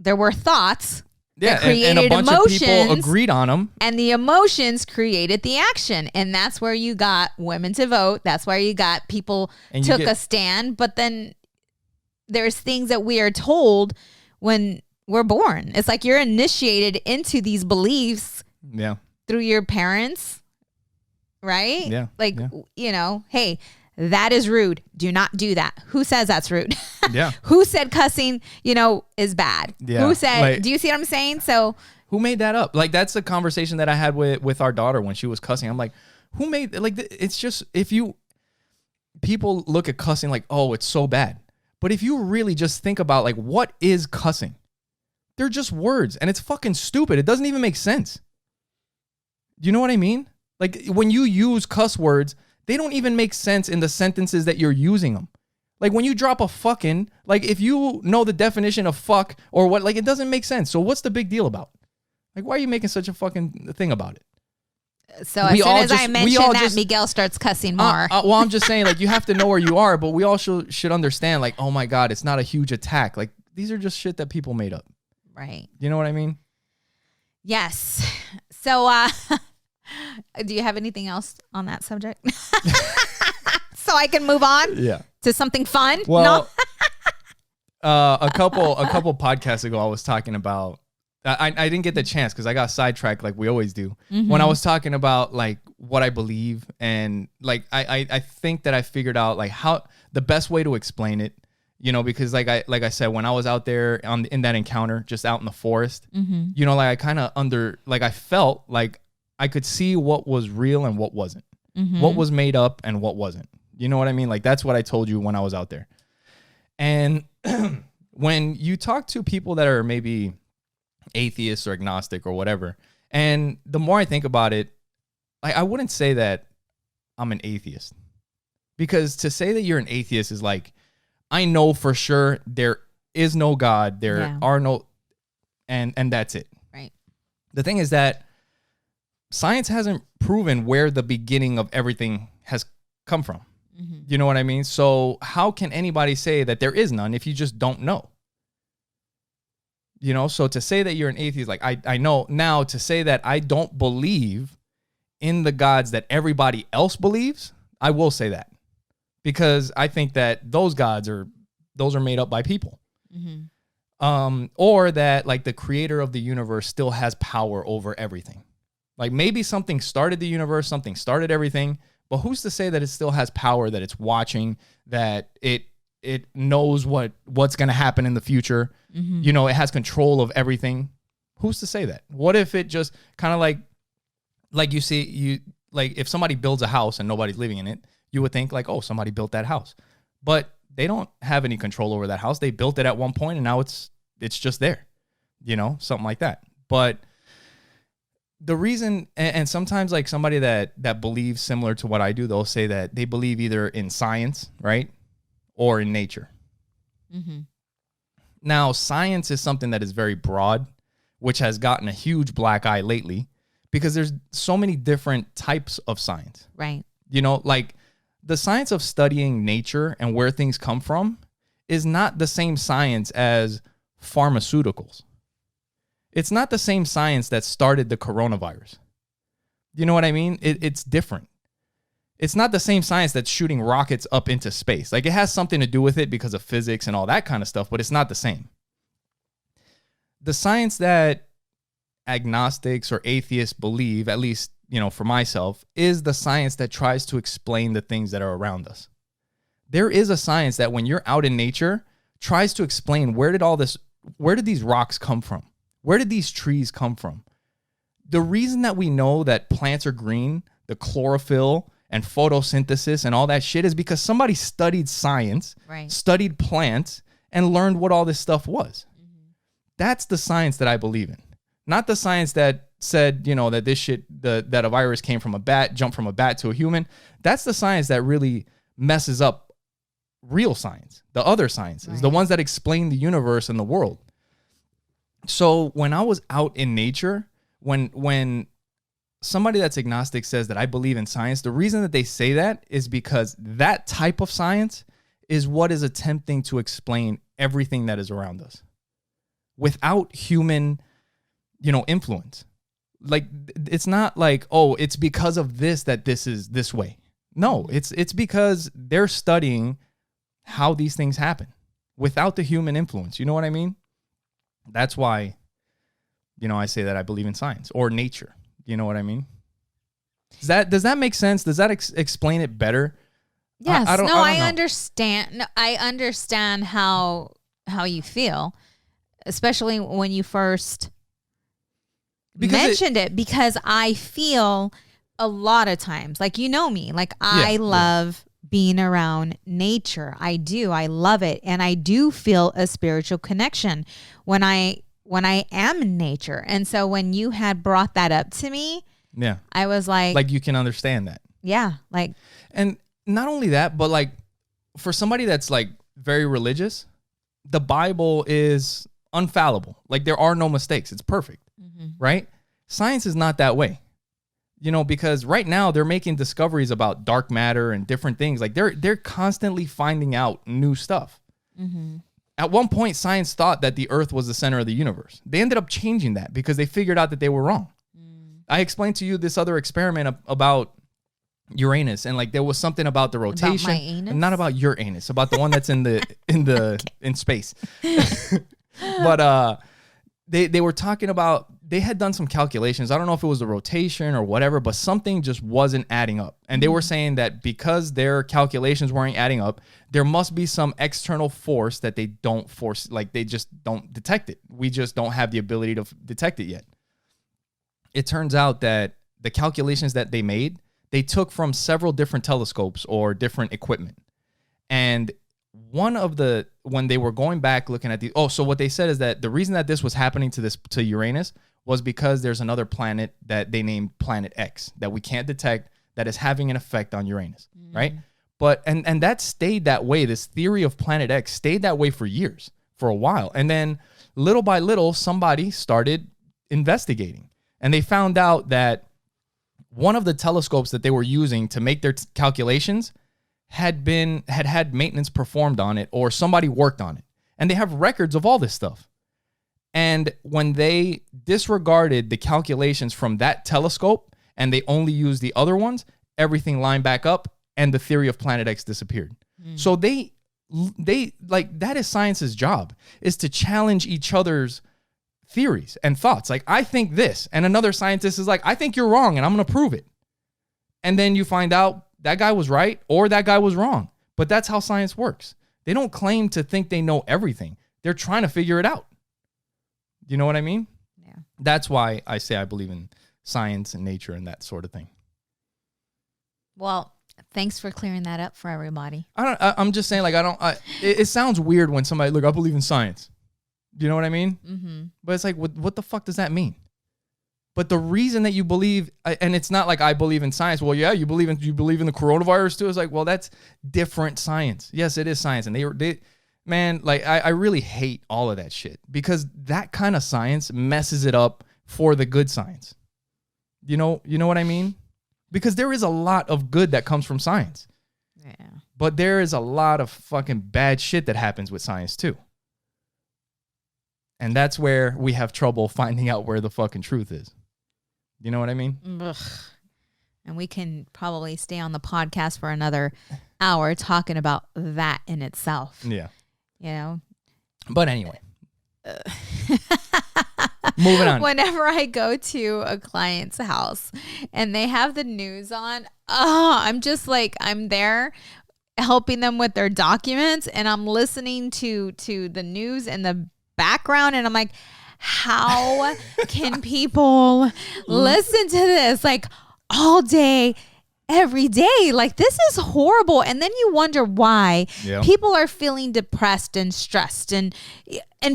there were thoughts that created and a bunch emotions, of people agreed on them. And the emotions created the action. And that's where you got women to vote. That's where you got people took a stand. But then there's things that we are told when we're born. It's like you're initiated into these beliefs through your parents, right? Yeah. Like, you know, hey, that is rude. Do not do that. Who says that's rude? Yeah. Who said cussing, you know, is bad? Yeah. Who said, like, do you see what I'm saying? So who made that up? Like, that's a conversation that I had with our daughter when she was cussing. I'm like, who made, like, it's just, people look at cussing like, oh, it's so bad. But if you really just think about, like, what is cussing? They're just words, and it's fucking stupid. It doesn't even make sense. Do you know what I mean? Like, when you use cuss words, they don't even make sense in the sentences that you're using them. Like, when you drop a fucking, like, if you know the definition of fuck or what, like, it doesn't make sense. So what's the big deal about? Like, why are you making such a fucking thing about it? So as soon as I mention that, Miguel starts cussing more. Well, I'm just saying, like, you have to know where you are, but we all should understand, like, oh my God, it's not a huge attack. Like, these are just shit that people made up. Right. You know what I mean? Yes. So Do you have anything else on that subject? So I can move on to something fun? Well, no? A couple podcasts ago, I was talking about, I didn't get the chance because I got sidetracked like we always do. When I was talking about like what I believe, and like I think that I figured out like how the best way to explain it, you know, because like I said, when I was out there in that encounter, just out in the forest, you know, like I kind of I felt like I could see what was real and what wasn't, what was made up and what wasn't. You know what I mean? Like that's what I told you when I was out there. And when you talk to people that are maybe atheist or agnostic or whatever, and the more I think about it, I wouldn't say that I'm an atheist, because to say that you're an atheist is like, I know for sure there is no God, there are no, and that's it. Right. The thing is that science hasn't proven where the beginning of everything has come from. You know what I mean? So how can anybody say that there is none if you just don't know? You know, so to say that you're an atheist, like I know now, to say that I don't believe in the gods that everybody else believes, I will say that, because I think that those gods are made up by people. Or that like the creator of the universe still has power over everything. Like maybe something started the universe, something started everything, but who's to say that it still has power, that it's watching, that it knows what's going to happen in the future. You know, it has control of everything. Who's to say that? What if it just kind of like you see, like if somebody builds a house and nobody's living in it, you would think like, oh, somebody built that house, but they don't have any control over that house. They built it at one point and now it's just there, you know, something like that. But the reason, and sometimes like somebody that believes similar to what I do, they'll say that they believe either in science, right, or in nature. Now, science is something that is very broad, which has gotten a huge black eye lately because there's so many different types of science. Right. You know, like the science of studying nature and where things come from is not the same science as pharmaceuticals. It's not the same science that started the coronavirus. You know what I mean? It's different. It's not the same science that's shooting rockets up into space. Like it has something to do with it because of physics and all that kind of stuff, but it's not the same. The science that agnostics or atheists believe, at least, you know, for myself, is the science that tries to explain the things that are around us. There is a science that when you're out in nature tries to explain where did these rocks come from? Where did these trees come from? The reason that we know that plants are green, the chlorophyll and photosynthesis and all that shit is because somebody studied science, studied plants, and learned what all this stuff was. That's the science that I believe in. Not the science that said, you know, that this shit, that a virus came from a bat, jumped from a bat to a human. That's the science that really messes up real science, the other sciences, the ones that explain the universe and the world. So when I was out in nature, when somebody that's agnostic says that I believe in science, the reason that they say that is because that type of science is what is attempting to explain everything that is around us without human, you know, influence. Like it's not like, oh, it's because of this that this is this way. No, it's because they're studying how these things happen without the human influence. You know what I mean? That's why, you know, I say that I believe in science or nature. You know what I mean? Does that make sense? Does that explain it better? Yes. I understand. No, I understand how you feel, especially when you first mentioned it, because I feel a lot of times, like, you know me, like I love being around nature. I do. I love it. And I do feel a spiritual connection when I am in nature. And so when you had brought that up to me, I was like you can understand that. Yeah. Like, and not only that, but like for somebody that's like very religious, the Bible is infallible. Like there are no mistakes. It's perfect. Right? Science is not that way. You know, because right now they're making discoveries about dark matter and different things. Like they're constantly finding out new stuff. At one point, science thought that the Earth was the center of the universe. They ended up changing that because they figured out that they were wrong. I explained to you this other experiment about Uranus, and like there was something about the rotation, about my anus? Not about your anus, about the one that's in the in space. But they were talking about, they had done some calculations. I don't know if it was the rotation or whatever, but something just wasn't adding up. And they were saying that because their calculations weren't adding up, there must be some external force that they don't force, like they just don't detect it. We just don't have the ability to detect it yet. It turns out that the calculations that they made, they took from several different telescopes or different equipment. And when they were going back looking at so what they said is that the reason that this was happening to Uranus was because there's another planet that they named Planet X that we can't detect that is having an effect on Uranus, right? But and that stayed that way. This theory of Planet X stayed that way for years, for a while. And then little by little, somebody started investigating, and they found out that one of the telescopes that they were using to make their calculations had maintenance performed on it, or somebody worked on it. And they have records of all this stuff. And when they disregarded the calculations from that telescope and they only used the other ones, everything lined back up and the theory of Planet X disappeared. So they like, that is science's job, is to challenge each other's theories and thoughts. Like, I think this, and another scientist is like, I think you're wrong and I'm going to prove it. And then you find out that guy was right or that guy was wrong. But that's how science works. They don't claim to think they know everything. They're trying to figure it out. You know what I mean? Yeah. That's why I say I believe in science and nature and that sort of thing. Well, thanks for clearing that up for everybody. I'm just saying, like, it sounds weird when somebody, look, I believe in science. Do you know what I mean? Mm-hmm. But it's like, what the fuck does that mean? But the reason that you believe, and it's not like I believe in science. Well, yeah, you believe in the coronavirus too. It's like, well, that's different science. Yes, it is science. And they man, like, I really hate all of that shit, because that kind of science messes it up for the good science. You know what I mean? Because there is a lot of good that comes from science. Yeah. But there is a lot of fucking bad shit that happens with science too. And that's where we have trouble finding out where the fucking truth is. You know what I mean? Ugh. And we can probably stay on the podcast for another hour talking about that in itself. Yeah. You know? But anyway. Moving on. Whenever I go to a client's house and they have the news on, I'm just like, I'm there helping them with their documents, and I'm listening to the news in the background, and I'm like, how can people listen to this like all day, every day? Like, this is horrible. And then you wonder why people are feeling depressed and stressed and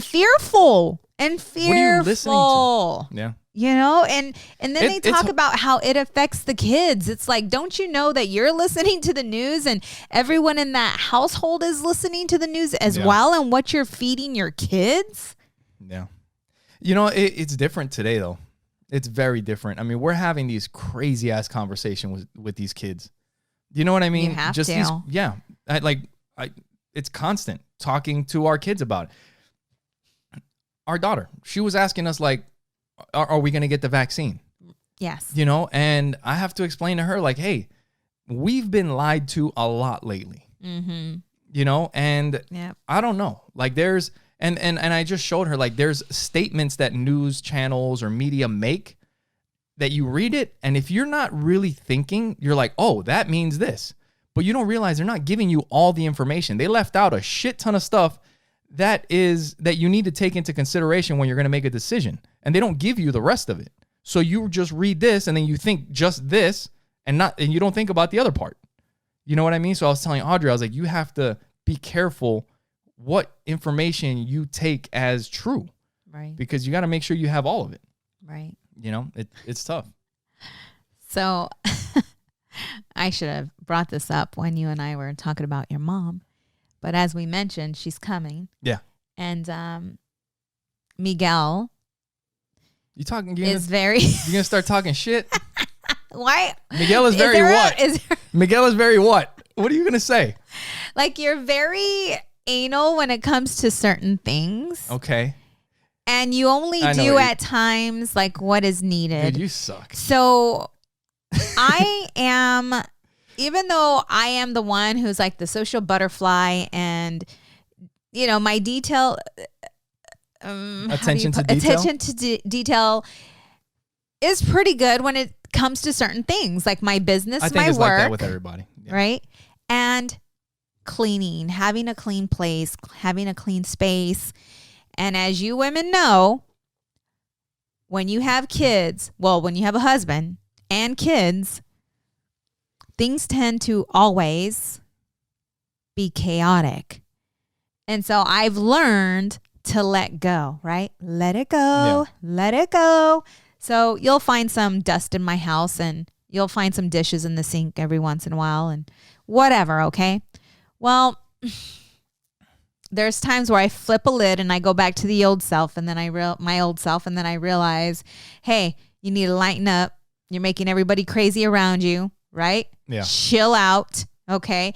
fearful and fearful. What are you listening to? Yeah. You know, and then they talk about how it affects the kids. It's like, don't you know that you're listening to the news and everyone in that household is listening to the news as well, and what you're feeding your kids? Yeah. You know, it's different today, though. It's very different. I mean, we're having these crazy ass conversations with these kids. You know what I mean? You have to. It's constant talking to our kids about it. Our daughter, she was asking us, like, are we going to get the vaccine? Yes. You know, and I have to explain to her, like, hey, we've been lied to a lot lately. Mm-hmm. You know, and I don't know. Like, there's, and I just showed her, like, there's statements that news channels or media make that you read it, and if you're not really thinking, you're like, oh, that means this. But you don't realize they're not giving you all the information. They left out a shit ton of stuff that you need to take into consideration when you're going to make a decision. And they don't give you the rest of it. So you just read this and then you think just this and you don't think about the other part. You know what I mean? So I was telling Audrey, I was like, you have to be careful what information you take as true. Right. Because you got to make sure you have all of it. Right. You know, it's tough. So I should have brought this up when you and I were talking about your mom. But as we mentioned, she's coming. Yeah. And Miguel you're going to start talking shit? Why? Miguel is very what? Miguel is very what? What are you going to say? Like, you're very anal when it comes to certain things. Okay. And you only do at times like what is needed. Dude, you suck. So I am, even though I am the one who's like the social butterfly and, you know, my detail. Attention to detail is pretty good when it comes to certain things like my business, I think my it's work. Like that with everybody. Yeah. Right. And cleaning, having a clean place, having a clean space. And as you women know, when you have kids, well, when you have a husband and kids, things tend to always be chaotic. And so I've learned to let go, right? Let it go. Yeah. Let it go. So you'll find some dust in my house and you'll find some dishes in the sink every once in a while and whatever, okay? Well, there's times where I flip a lid and I go back to the old self and then my old self and then I realize, hey, you need to lighten up. You're making everybody crazy around you, right? Yeah. Chill out, okay?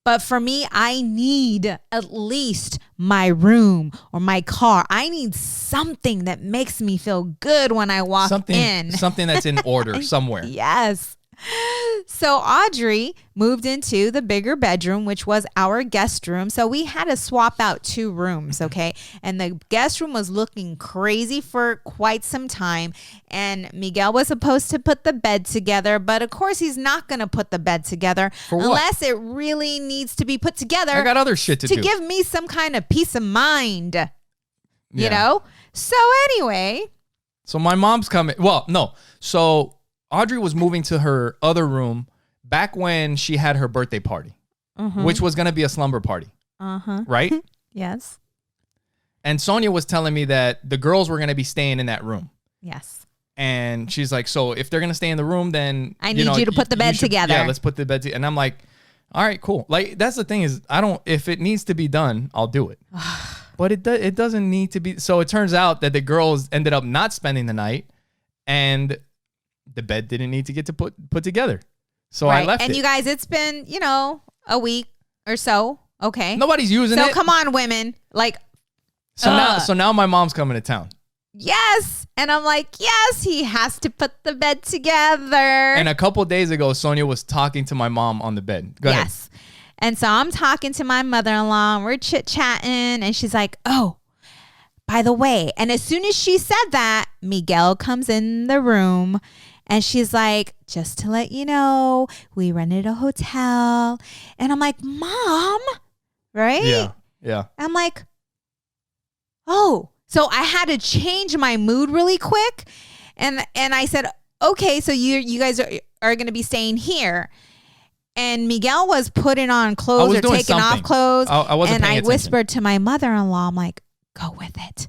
But for me, I need at least my room or my car. I need something that makes me feel good when I walk in. Something that's in order somewhere. Yes. So Audrey moved into the bigger bedroom, which was our guest room. So we had to swap out 2 rooms, okay? And the guest room was looking crazy for quite some time. And Miguel was supposed to put the bed together, but of course he's not going to put the bed together unless it really needs to be put together. I got other shit to do. To give me some kind of peace of mind, you know? So anyway. So my mom's coming. Well, no. So Audrey was moving to her other room back when she had her birthday party, which was going to be a slumber party, right? Yes. And Sonja was telling me that the girls were going to be staying in that room. Yes. And she's like, so if they're going to stay in the room, then I need you to put the bed together. Yeah, let's put the bed together. And I'm like, all right, cool. Like, that's the thing is, if it needs to be done, I'll do it. But it doesn't need to be. So it turns out that the girls ended up not spending the night and the bed didn't need to get to put together. So I left it. And you guys, it's been, a week or so. Okay. Nobody's using it. So come on, women. Like, so now my mom's coming to town. Yes. And I'm like, yes, he has to put the bed together. And a couple of days ago, Sonja was talking to my mom on the bed. Go ahead. Yes. And so I'm talking to my mother-in-law and we're chit-chatting and she's like, oh, by the way. And as soon as she said that, Miguel comes in the room. And she's like, just to let you know, we rented a hotel. And I'm like, Mom, right? Yeah, yeah. I'm like, oh. So I had to change my mood really quick. And I said, okay, so you guys are going to be staying here. And Miguel was putting on clothes or taking off clothes. I wasn't paying attention. Whispered to my mother-in-law, I'm like, go with it.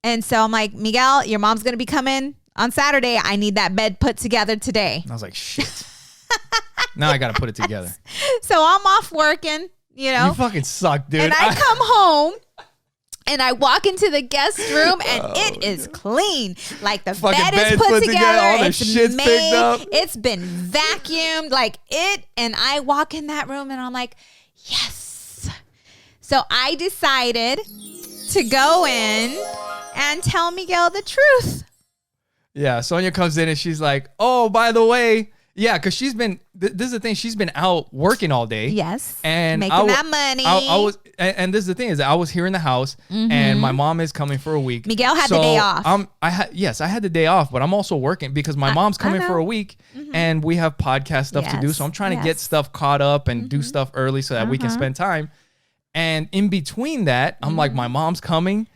And so I'm like, Miguel, your mom's going to be coming on Saturday. I need that bed put together today. I was like, shit. Now I got to put it together. So I'm off working, You fucking suck, dude. And I come home and I walk into the guest room and it is clean. Like the bed is put together. All the shit's picked up. It's been vacuumed. And I walk in that room and I'm like, yes. So I decided to go in and tell Miguel the truth. Yeah, Sonja comes in and she's like, oh, by the way, yeah, because she's been, this is the thing, she's been out working all day. Yes, and making that money. I was, and this is the thing is I was here in the house and my mom is coming for a week. Miguel had the day off. I had the day off, but I'm also working because my mom's coming for a week and we have podcast stuff to do. So I'm trying to get stuff caught up and do stuff early so that we can spend time. And in between that, I'm like, my mom's coming.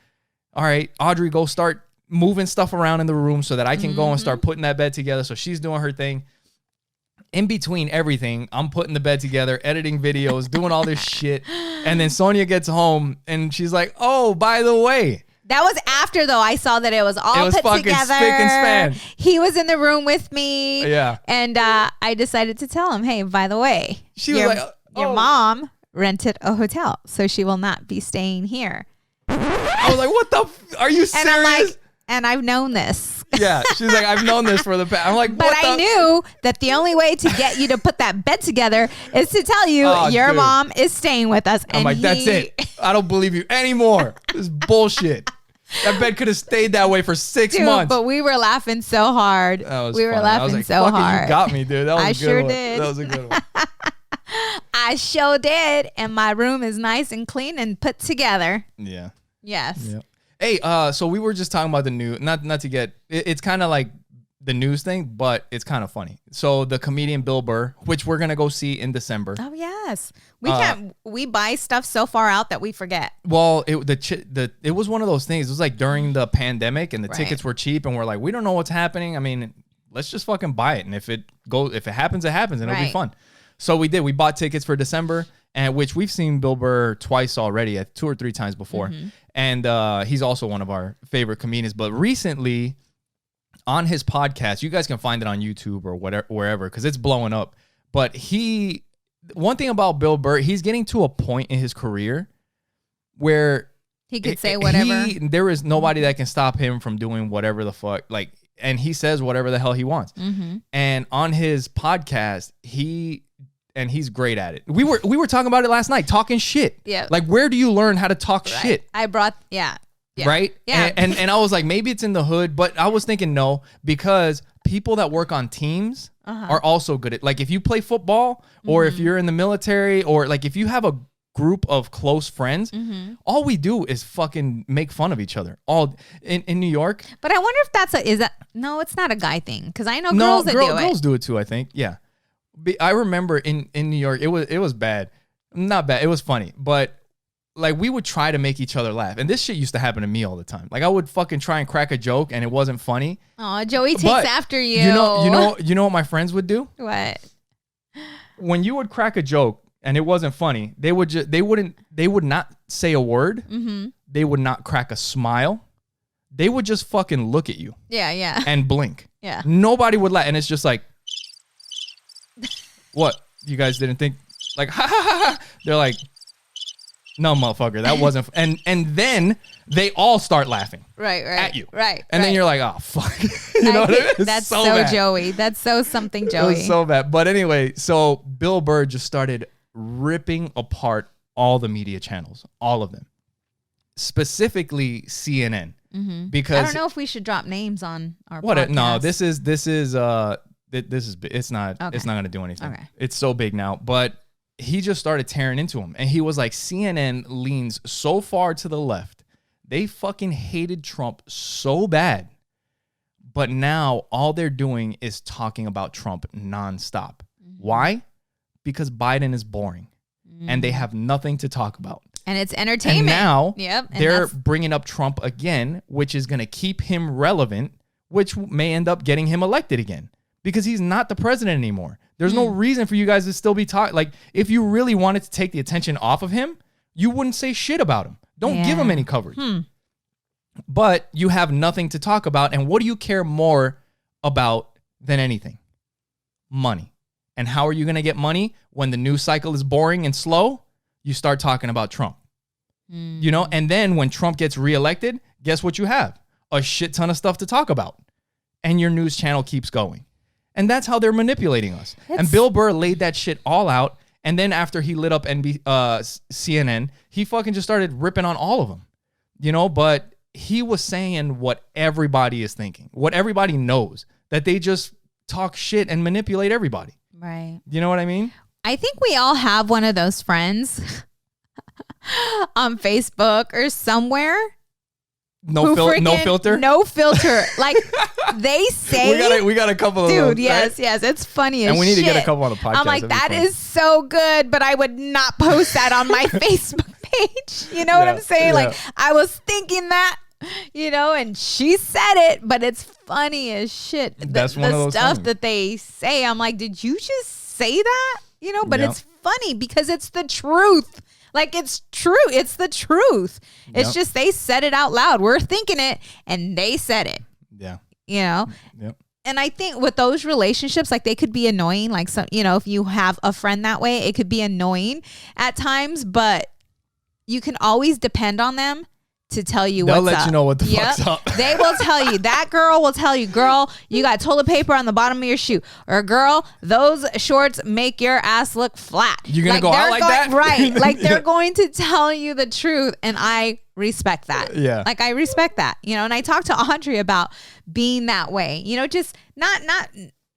All right, Audrey, go start moving stuff around in the room so that I can go and start putting that bed together. So she's doing her thing. In between everything, I'm putting the bed together, editing videos, doing all this shit. And then Sonja gets home and she's like, oh, by the way. That was after, though. I saw that it was all put together. Spick and span. He was in the room with me. Yeah. And I decided to tell him, hey, by the way, your mom rented a hotel, so she will not be staying here. I was like, what the are you serious? And I'm like, and I've known this. Yeah, she's like, I've known this for the past. I'm like, but I knew that the only way to get you to put that bed together is to tell you your mom is staying with us. I'm like, that's it. I don't believe you anymore. This is bullshit. That bed could have stayed that way for 6 months. But we were laughing so hard. We were laughing so hard. You got me, dude. That was I a good sure one. did. That was a good one. I sure did. And my room is nice and clean and put together. Yeah. Yes. Yeah. Hey, so we were just talking about the news. Not to get. It's kind of like the news thing, but it's kind of funny. So the comedian Bill Burr, which we're gonna go see in December. Oh yes, we can't. We buy stuff so far out that we forget. Well, it was one of those things. It was like during the pandemic, and the tickets were cheap, and we're like, we don't know what's happening. I mean, let's just fucking buy it, and if it happens, it happens, and it'll be fun. So we did. We bought tickets for December, and which we've seen Bill Burr twice already, 2 or 3 times before, and he's also one of our favorite comedians. But recently, on his podcast, you guys can find it on YouTube or whatever, wherever, because it's blowing up. But one thing about Bill Burr, he's getting to a point in his career where he could say whatever. There is nobody that can stop him from doing whatever the fuck, like, and he says whatever the hell he wants. And on his podcast, he's great at it. We were talking about it last night, talking shit. Yeah. Like, where do you learn how to talk shit? Yeah. Right? Yeah. And I was like, maybe it's in the hood, but I was thinking no, because people that work on teams are also good at, like, if you play football or if you're in the military or like if you have a group of close friends, all we do is fucking make fun of each other all in New York. But I wonder if no, it's not a guy thing, because I know girls that do it. Girls do it too, I think. Yeah. I remember in New York, it was bad. Not bad. It was funny, but like we would try to make each other laugh. And this shit used to happen to me all the time. Like I would fucking try and crack a joke and it wasn't funny. Oh, Joey takes after you. You know what my friends would do? What? When you would crack a joke and it wasn't funny, they would not say a word. They would not crack a smile. They would just fucking look at you. Yeah. And blink. Yeah. Nobody would laugh. And it's just like, what? You guys didn't think, like, ha ha ha ha. They're like, no, motherfucker, that wasn't. And then they all start laughing. Right. At you. Right. And then you're like, oh, fuck. You know what I mean? That's so bad. Joey. That's so something Joey. It was so bad. But anyway, so Bill Burr just started ripping apart all the media channels, all of them, specifically CNN. Because I don't know if we should drop names on our podcast. No, this is it's not going to do anything. Okay. It's so big now, but he just started tearing into him. And he was like, CNN leans so far to the left. They fucking hated Trump so bad. But now all they're doing is talking about Trump nonstop. Why? Because Biden is boring. And they have nothing to talk about. And it's entertainment. And now they're bringing up Trump again, which is going to keep him relevant, which may end up getting him elected again. Because he's not the president anymore. There's no reason for you guys to still be talking. Like, if you really wanted to take the attention off of him, you wouldn't say shit about him. Don't give him any coverage. But you have nothing to talk about. And what do you care more about than anything? Money. And how are you going to get money when the news cycle is boring and slow? You start talking about Trump. You know? And then when Trump gets reelected, guess what you have? A shit ton of stuff to talk about. And your news channel keeps going. And that's how they're manipulating us. And Bill Burr laid that shit all out. And then after he lit up CNN, he fucking just started ripping on all of them. You know, but he was saying what everybody is thinking, what everybody knows, that they just talk shit and manipulate everybody. Right. You know what I mean? I think we all have one of those friends on Facebook or somewhere. No filter. Like they say, we got a couple of dude. Those, yes, right? yes, it's funny as and we need shit. to get a couple on the podcast. I'm like, that is so good, but I would not post that on my Facebook page. You know what I'm saying? Like, I was thinking that, you know, and she said it, but it's funny as shit. That's one of those stuff things that they say. I'm like, did you just say that? You know, but it's funny because it's the truth. Like, it's true. It's the truth. It's just they said it out loud. We're thinking it and they said it. Yeah. You know? Yep. And I think with those relationships, like, they could be annoying. Like, some, you know, if you have a friend that way, it could be annoying at times, but you can always depend on them to tell you They'll what's let up. you know what the fuck's up. They will tell you. That girl will tell you, girl, you got toilet paper on the bottom of your shoe. Or girl, those shorts make your ass look flat. You're going to go out like that? Right. Like they're going to tell you the truth. And I respect that. Yeah. Like I respect that. You know, and I talked to Audrey about being that way. You know, just not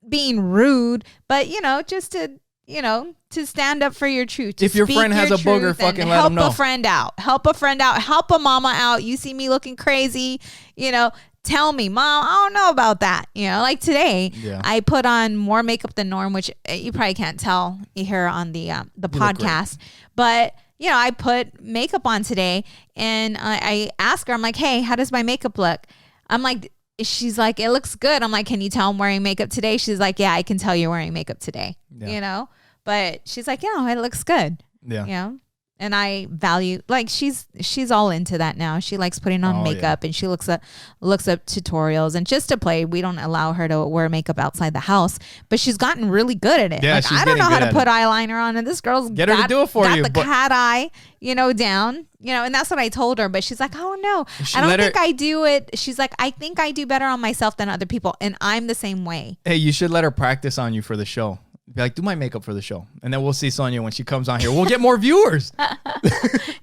being rude, but, you know, just to, you know, to stand up for your truth. If your friend has a booger, fucking let them know. Help a friend out. Help a friend out. Help a mama out. You see me looking crazy, you know, tell me, Mom, I don't know about that. You know, like today, I put on more makeup than norm, which you probably can't tell here on the podcast. But, you know, I put makeup on today and I ask her, I'm like, hey, how does my makeup look? I'm like, she's like, it looks good. I'm like, can you tell I'm wearing makeup today? She's like, yeah, I can tell you're wearing makeup today, you know? But she's like, yeah, it looks good. Yeah. You know? And I value, like she's all into that now. She likes putting on makeup and she looks up tutorials and just to play. We don't allow her to wear makeup outside the house, but she's gotten really good at it. Yeah, like, I don't know how to put eyeliner on, and this girl's get her to do it for you. Got the cat eye, you know, down, you know, and that's what I told her. But she's like, oh no, I don't think I do it. She's like, I think I do better on myself than other people, and I'm the same way. Hey, you should let her practice on you for the show. Be like, do my makeup for the show, and then we'll see Sonja when she comes on here. We'll get more viewers.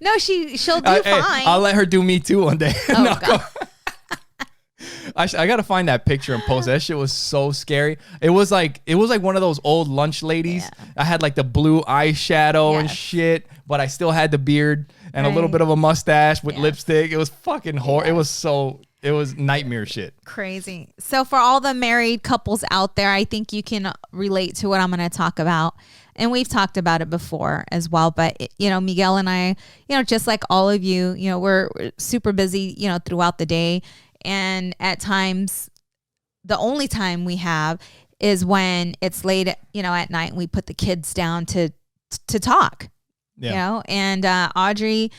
No, she'll do fine. Hey, I'll let her do me too one day. Oh, no, God. I gotta find that picture and post it. That shit was so scary. It was like one of those old lunch ladies. Yeah. I had like the blue eyeshadow and shit, but I still had the beard and a little bit of a mustache with lipstick. It was fucking horrible. It was nightmare shit. Crazy. So for all the married couples out there, I think you can relate to what I'm going to talk about. And we've talked about it before as well. But, you know, Miguel and I, you know, just like all of you, you know, we're super busy, you know, throughout the day. And at times, the only time we have is when it's late, you know, at night and we put the kids down to talk, you know. And Audrey,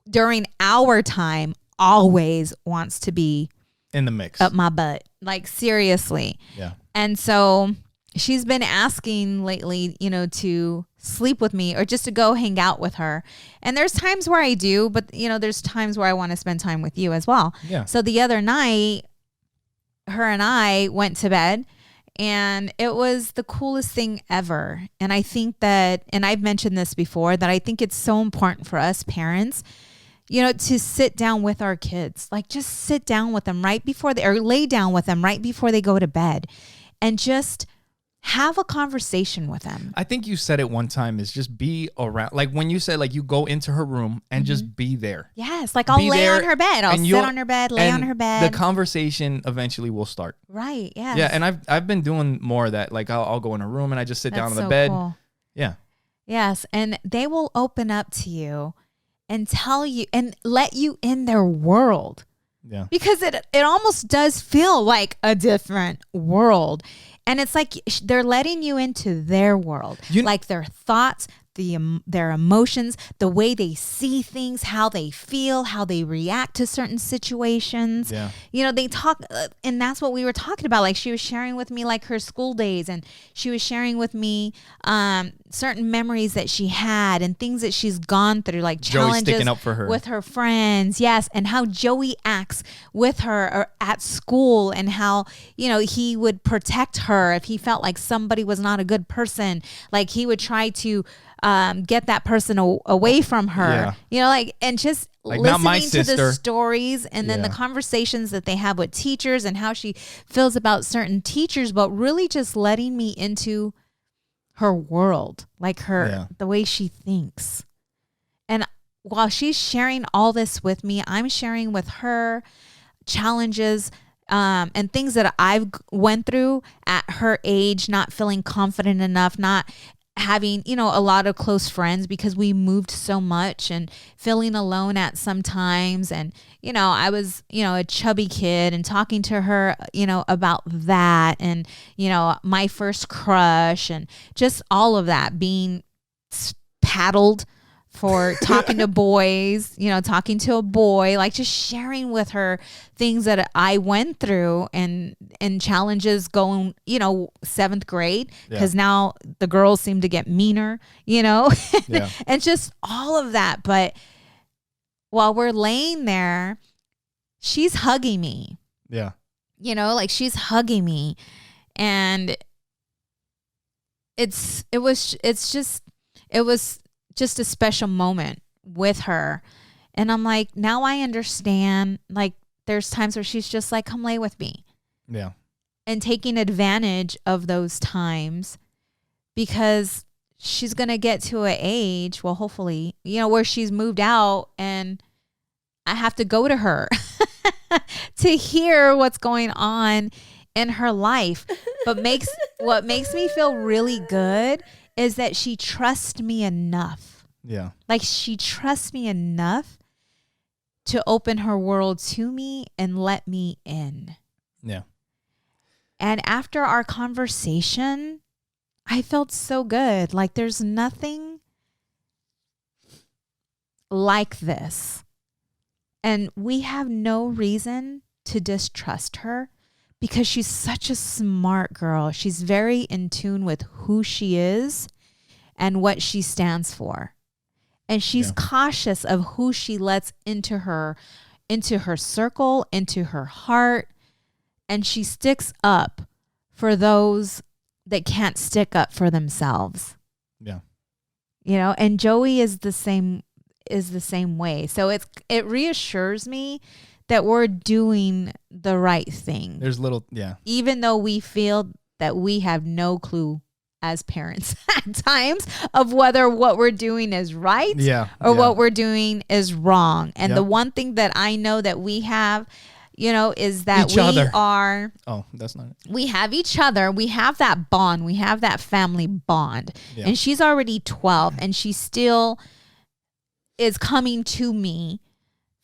during our time, always wants to be in the mix up my butt, like seriously. Yeah. And so she's been asking lately, you know, to sleep with me or just to go hang out with her. And there's times where I do, but you know, there's times where I want to spend time with you as well. Yeah. So the other night, her and I went to bed and it was the coolest thing ever. And I think that, and I've mentioned this before, that I think it's so important for us parents, you know, to sit down with our kids, like just sit down with them right before or lay down with them right before they go to bed and just have a conversation with them. I think you said it one time is just be around. Like when you said like you go into her room and just be there. Yes. Like I'll lay on her bed. I'll sit on her bed, lay on her bed. The conversation eventually will start. Right. Yeah. Yeah. And I've been doing more of that. Like I'll go in her room and I just sit down on the bed. Cool. Yeah. Yes. And they will open up to you and tell you and let you in their world. Yeah. Because it almost does feel like a different world. And it's like they're letting you into their world, like their thoughts, their emotions, the way they see things, how they feel, how they react to certain situations. Yeah. You know, they talk, and that's what we were talking about. Like she was sharing with me like her school days, and she was sharing with me certain memories that she had and things that she's gone through, like challenges sticking up for her with her friends. Yes. And how Joey acts with her or at school, and how, you know, he would protect her if he felt like somebody was not a good person. Like he would try to get that person away from her. Yeah. You know, like, and just like listening to the stories and then the conversations that they have with teachers and how she feels about certain teachers, but really just letting me into her world, like the way she thinks. And while she's sharing all this with me, I'm sharing with her challenges and things that I've went through at her age, not feeling confident enough, not having, you know, a lot of close friends because we moved so much, and feeling alone at some times. And, you know, I was, you know, a chubby kid, and talking to her, you know, about that, and, you know, my first crush, and just all of that, being paddled for talking to boys, you know, talking to a boy, like just sharing with her things that I went through and challenges going, you know, 7th grade, because now the girls seem to get meaner, you know, and just all of that. But while we're laying there, she's hugging me. Yeah. You know, like she's hugging me. And it was just a special moment with her. And I'm like, now I understand, like there's times where she's just like, come lay with me. Yeah. And taking advantage of those times, because she's going to get to an age, well, hopefully, you know, where she's moved out and I have to go to her to hear what's going on in her life. But what makes me feel really good is that she trusts me enough. Yeah. Like she trusts me enough to open her world to me and let me in. Yeah. And after our conversation, I felt so good. Like there's nothing like this. And we have no reason to distrust her because she's such a smart girl. She's very in tune with who she is and what she stands for. And she's cautious of who she lets into her circle, into her heart. And she sticks up for those that can't stick up for themselves. Yeah. You know, and Joey is the same way. So it reassures me that we're doing the right thing. There's even though we feel that we have no clue as parents at times of whether what we're doing is right or what we're doing is wrong. And the one thing that I know that we have, you know, is that we have each other. We have that bond. We have that family bond. Yeah. And she's already 12 and she still is coming to me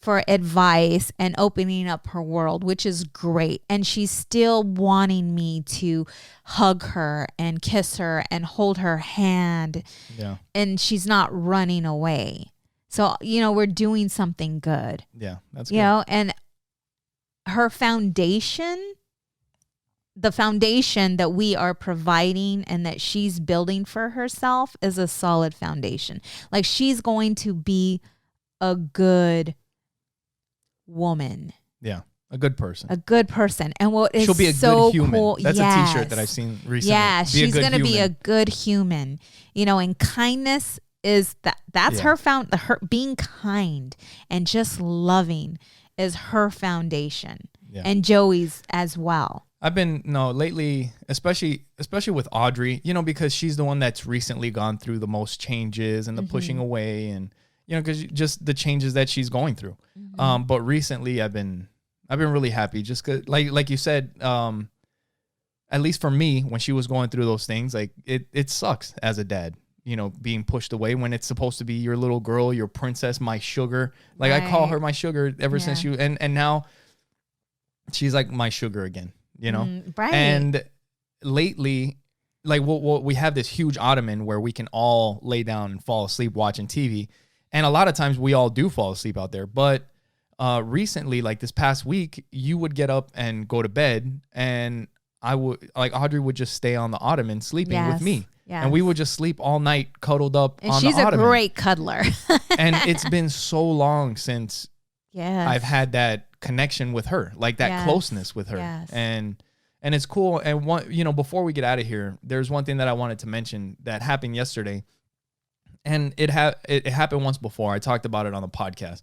for advice and opening up her world, which is great. And she's still wanting me to hug her and kiss her and hold her hand. Yeah. And she's not running away. So, you know, we're doing something good. Yeah, that's good. You know, and her foundation, the foundation that we are providing and that she's building for herself is a solid foundation. Like she's going to be a good woman. Yeah, a good person. A good person. And what is she'll be a so good human. Cool, that's a t-shirt that I've seen recently. Yeah, she's going to be a good human. You know, and kindness is that's her her being kind and just loving is her foundation. Yeah. And Joey's as well. I've been lately, especially with Audrey, you know, because she's the one that's recently gone through the most changes and the pushing away, and you know, because just the changes that she's going through. But recently, I've been really happy, just cause, like you said, at least for me, when she was going through those things, like it sucks as a dad, you know, being pushed away when it's supposed to be your little girl, your princess, my sugar. Like I call her my sugar ever since you, and now she's like my sugar again. You know, right. And lately, like we have this huge ottoman where we can all lay down and fall asleep watching TV. And a lot of times we all do fall asleep out there. But recently, like this past week, you would get up and go to bed, and Audrey would just stay on the ottoman sleeping with me. Yes. And we would just sleep all night cuddled up on the ottoman. She's a great cuddler. And it's been so long since I've had that connection with her, like that closeness with her. Yes. And it's cool. And one, you know, before we get out of here, there's one thing that I wanted to mention that happened yesterday. And it happened once before. I talked about it on the podcast.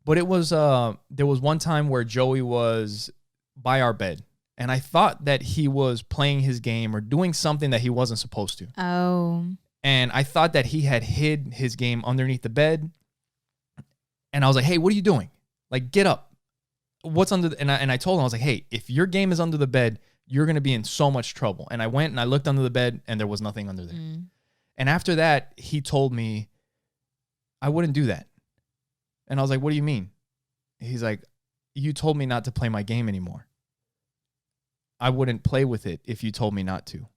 But it was there was one time where Joey was by our bed, and I thought that he was playing his game or doing something that he wasn't supposed to. Oh. And I thought that he had hid his game underneath the bed. And I was like, "Hey, what are you doing? Like, get up. What's under the," and I told him, I was like, "Hey, if your game is under the bed, you're going to be in so much trouble." And I went and I looked under the bed, and there was nothing under there. And after that, he told me I wouldn't do that. And I was like, "What do you mean?" He's like, "You told me not to play my game anymore. I wouldn't play with it if you told me not to."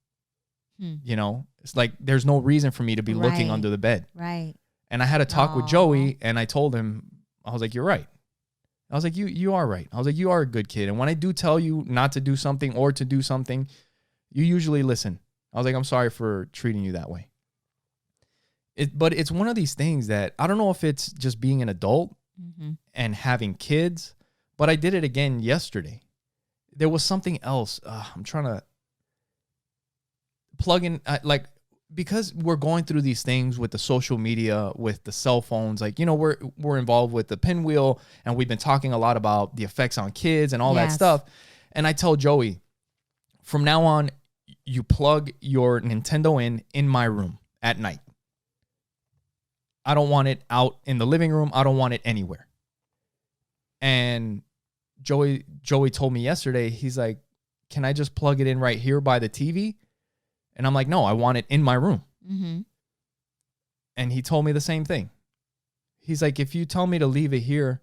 You know, it's like there's no reason for me to be looking under the bed. Right. And I had a talk with Joey, and I told him, I was like, "You're right." I was like, you are right. I was like, "You are a good kid. And when I do tell you not to do something or to do something, you usually listen." I was like, "I'm sorry for treating you that way." But it's one of these things that I don't know if it's just being an adult and having kids, but I did it again yesterday. There was something else. I'm trying to plug in, because we're going through these things with the social media, with the cell phones, we're involved with the pinwheel, and we've been talking a lot about the effects on kids and all that stuff. And I tell Joey, from now on, you plug your Nintendo in my room at night. I don't want it out in the living room. I don't want it anywhere. And Joey told me yesterday, he's like, can I just plug it in right here by the TV? And I'm like, no, I want it in my room. Mm-hmm. And he told me the same thing. He's like, if you tell me to leave it here,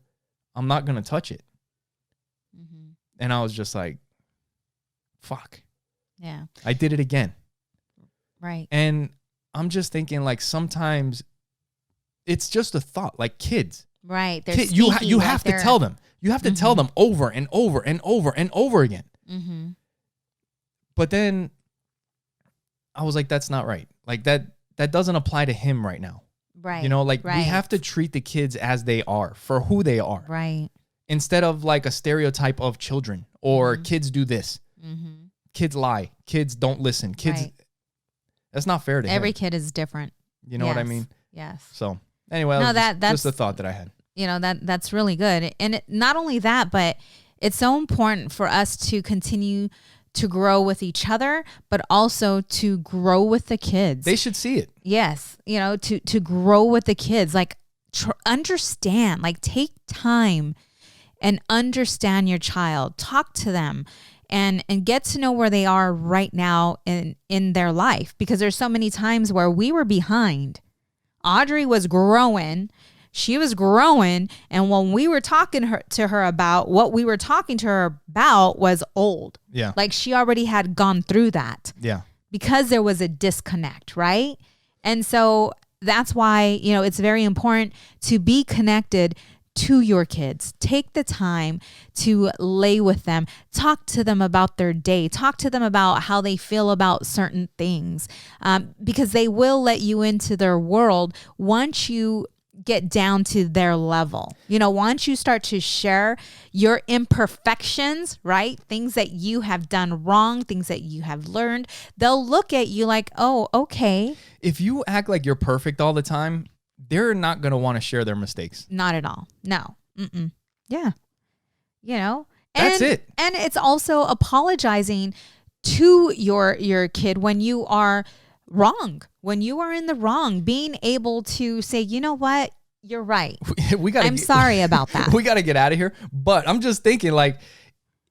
I'm not going to touch it. Mm-hmm. And I was just like, fuck. Yeah. I did it again. Right. And I'm just thinking, like, sometimes it's just a thought, like kids. Right. You have to tell them. You have to tell them over and over and over and over again. Mm-hmm. But then I was like, that's not right. Like that doesn't apply to him right now. Right. We have to treat the kids as they are, for who they are. Right. Instead of like a stereotype of children or kids do this. Mm-hmm. Kids lie. Kids don't listen. Kids. Right. That's not fair to him. Every kid is different. You know what I mean? Yes. So anyway, that's just a thought that I had. That's really good. And not only that, but it's so important for us to continue to grow with each other, but also to grow with the kids. They should see it. Yes. To grow with the kids, like understand, like take time and understand your child, talk to them and get to know where they are right now in their life, because there's so many times where we were behind. Audrey was growing. She was growing, and when we were talking to her about what we were talking to her about was old. Yeah. Like she already had gone through that. Yeah. Because there was a disconnect, right? And so that's why, it's very important to be connected to your kids. Take the time to lay with them, talk to them about their day, talk to them about how they feel about certain things, because they will let you into their world once you get down to their level. Once you start to share your imperfections, right? Things that you have done wrong, things that you have learned, they'll look at you like, oh, okay. If you act like you're perfect all the time, they're not going to want to share their mistakes. Not at all. No. Mm-mm. Yeah. That's it. And it's also apologizing to your kid when you are wrong, when you are in the wrong, being able to say, you know what, you're right. I'm sorry about that. We got to get out of here. But I'm just thinking, like,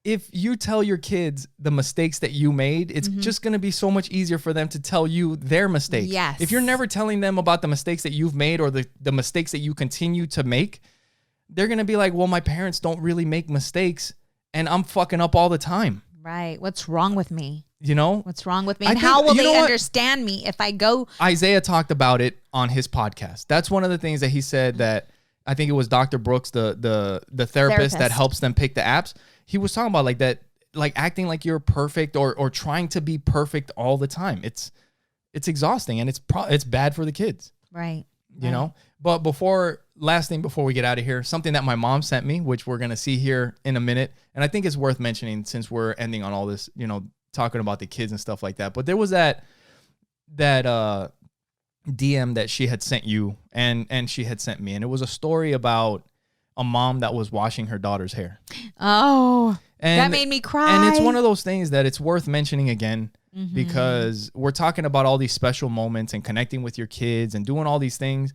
if you tell your kids the mistakes that you made, it's just going to be so much easier for them to tell you their mistakes. Yes. If you're never telling them about the mistakes that you've made or the mistakes that you continue to make, they're going to be like, well, my parents don't really make mistakes and I'm fucking up all the time. Right. What's wrong with me? What's wrong with me? And how will they understand me if I go? Isaiah talked about it on his podcast. That's one of the things that he said, that I think it was Dr. Brooks, the therapist that helps them pick the apps. He was talking about like that, like acting like you're perfect or trying to be perfect all the time. It's exhausting and it's bad for the kids. Right. You know? But last thing before we get out of here, something that my mom sent me, which we're going to see here in a minute. And I think it's worth mentioning since we're ending on all this, talking about the kids and stuff like that. But there was that DM that she had sent you and she had sent me. And it was a story about a mom that was washing her daughter's hair. Oh, that made me cry. And it's one of those things that it's worth mentioning again, because we're talking about all these special moments and connecting with your kids and doing all these things.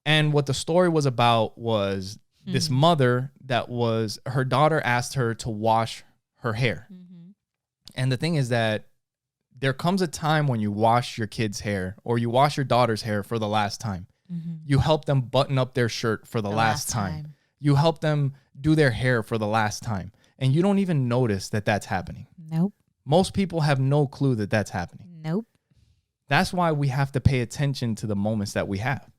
And what the story was about was this mother her daughter asked her to wash her hair. And the thing is that there comes a time when you wash your kid's hair or you wash your daughter's hair for the last time. You help them button up their shirt for the last time. You help them do their hair for the last time. And you don't even notice that that's happening. Nope. Most people have no clue that that's happening. Nope. That's why we have to pay attention to the moments that we have.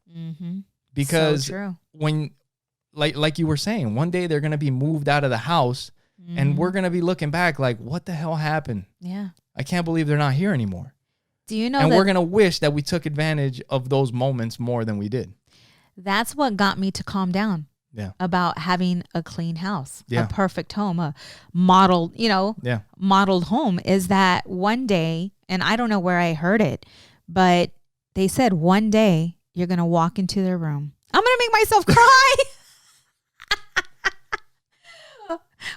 Because so true. When, like you were saying, one day they're going to be moved out of the house and we're going to be looking back like, what the hell happened? Yeah. I can't believe they're not here anymore. Do you know? And we're going to wish that we took advantage of those moments more than we did. That's what got me to calm down. about having a clean house, a perfect home, a modeled, modeled home, is that one day, and I don't know where I heard it, but they said one day you're going to walk into their room. I'm going to make myself cry.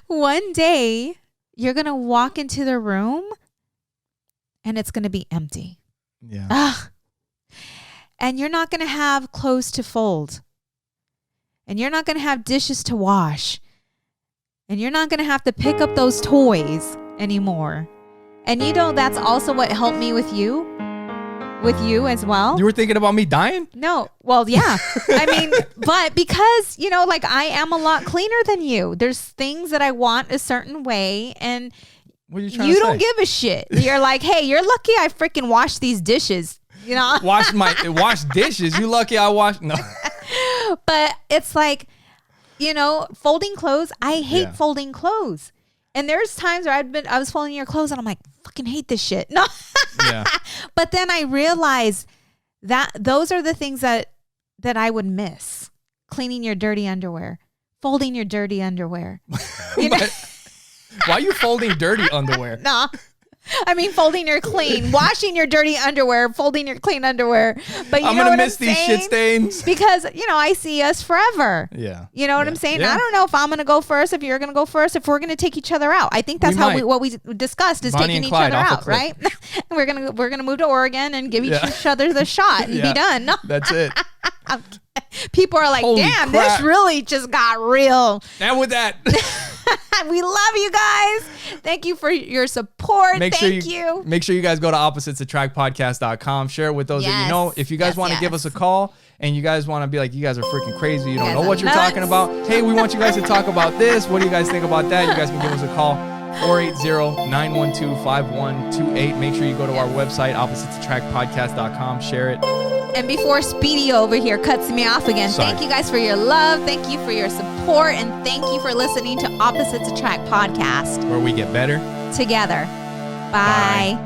One day you're going to walk into the room and it's going to be empty. Yeah. And you're not going to have clothes to fold. And you're not going to have dishes to wash. And you're not going to have to pick up those toys anymore. And that's also what helped me with you as well. You were thinking about me dying? No. Well, yeah. I mean, but because, like I am a lot cleaner than you. There's things that I want a certain way, and what are you trying to say? Don't give a shit. You're like, hey, you're lucky I freaking washed these dishes. Wash dishes. You lucky I washed. No. But it's like, folding clothes. I hate folding clothes. And there's times where I was folding your clothes and I'm like, fucking hate this shit. No. Yeah. But then I realized that those are the things that I would miss. Cleaning your dirty underwear, folding your dirty underwear. Why are you folding dirty underwear? No. I mean, folding your clean, washing your dirty underwear, folding your clean underwear. But I'm going to miss these shit stains. Because, I see us forever. Yeah. You know what I'm saying? Yeah. I don't know if I'm going to go first, if you're going to go first, if we're going to take each other out. I think that's what we discussed is Bonnie taking each other out, right? we're going to move to Oregon and give each other the shot and be done. No. That's it. People are like, holy damn, crap. This really just got real. And with that... We love you guys. Thank you for your support. Make sure you guys go to oppositesattractpodcast.com. Share it with those that you know. If you guys want to give us a call and you guys want to be like, you guys are freaking crazy, you don't know what you're talking about. Hey, we want you guys to talk about this. What do you guys think about that? You guys can give us a call. 480-912-5128. Make sure you go to our website, oppositesattractpodcast.com. Share it. And before Speedy over here cuts me off again, thank you guys for your love. Thank you for your support. And thank you for listening to Opposites Attract Podcast, where we get better together. Bye.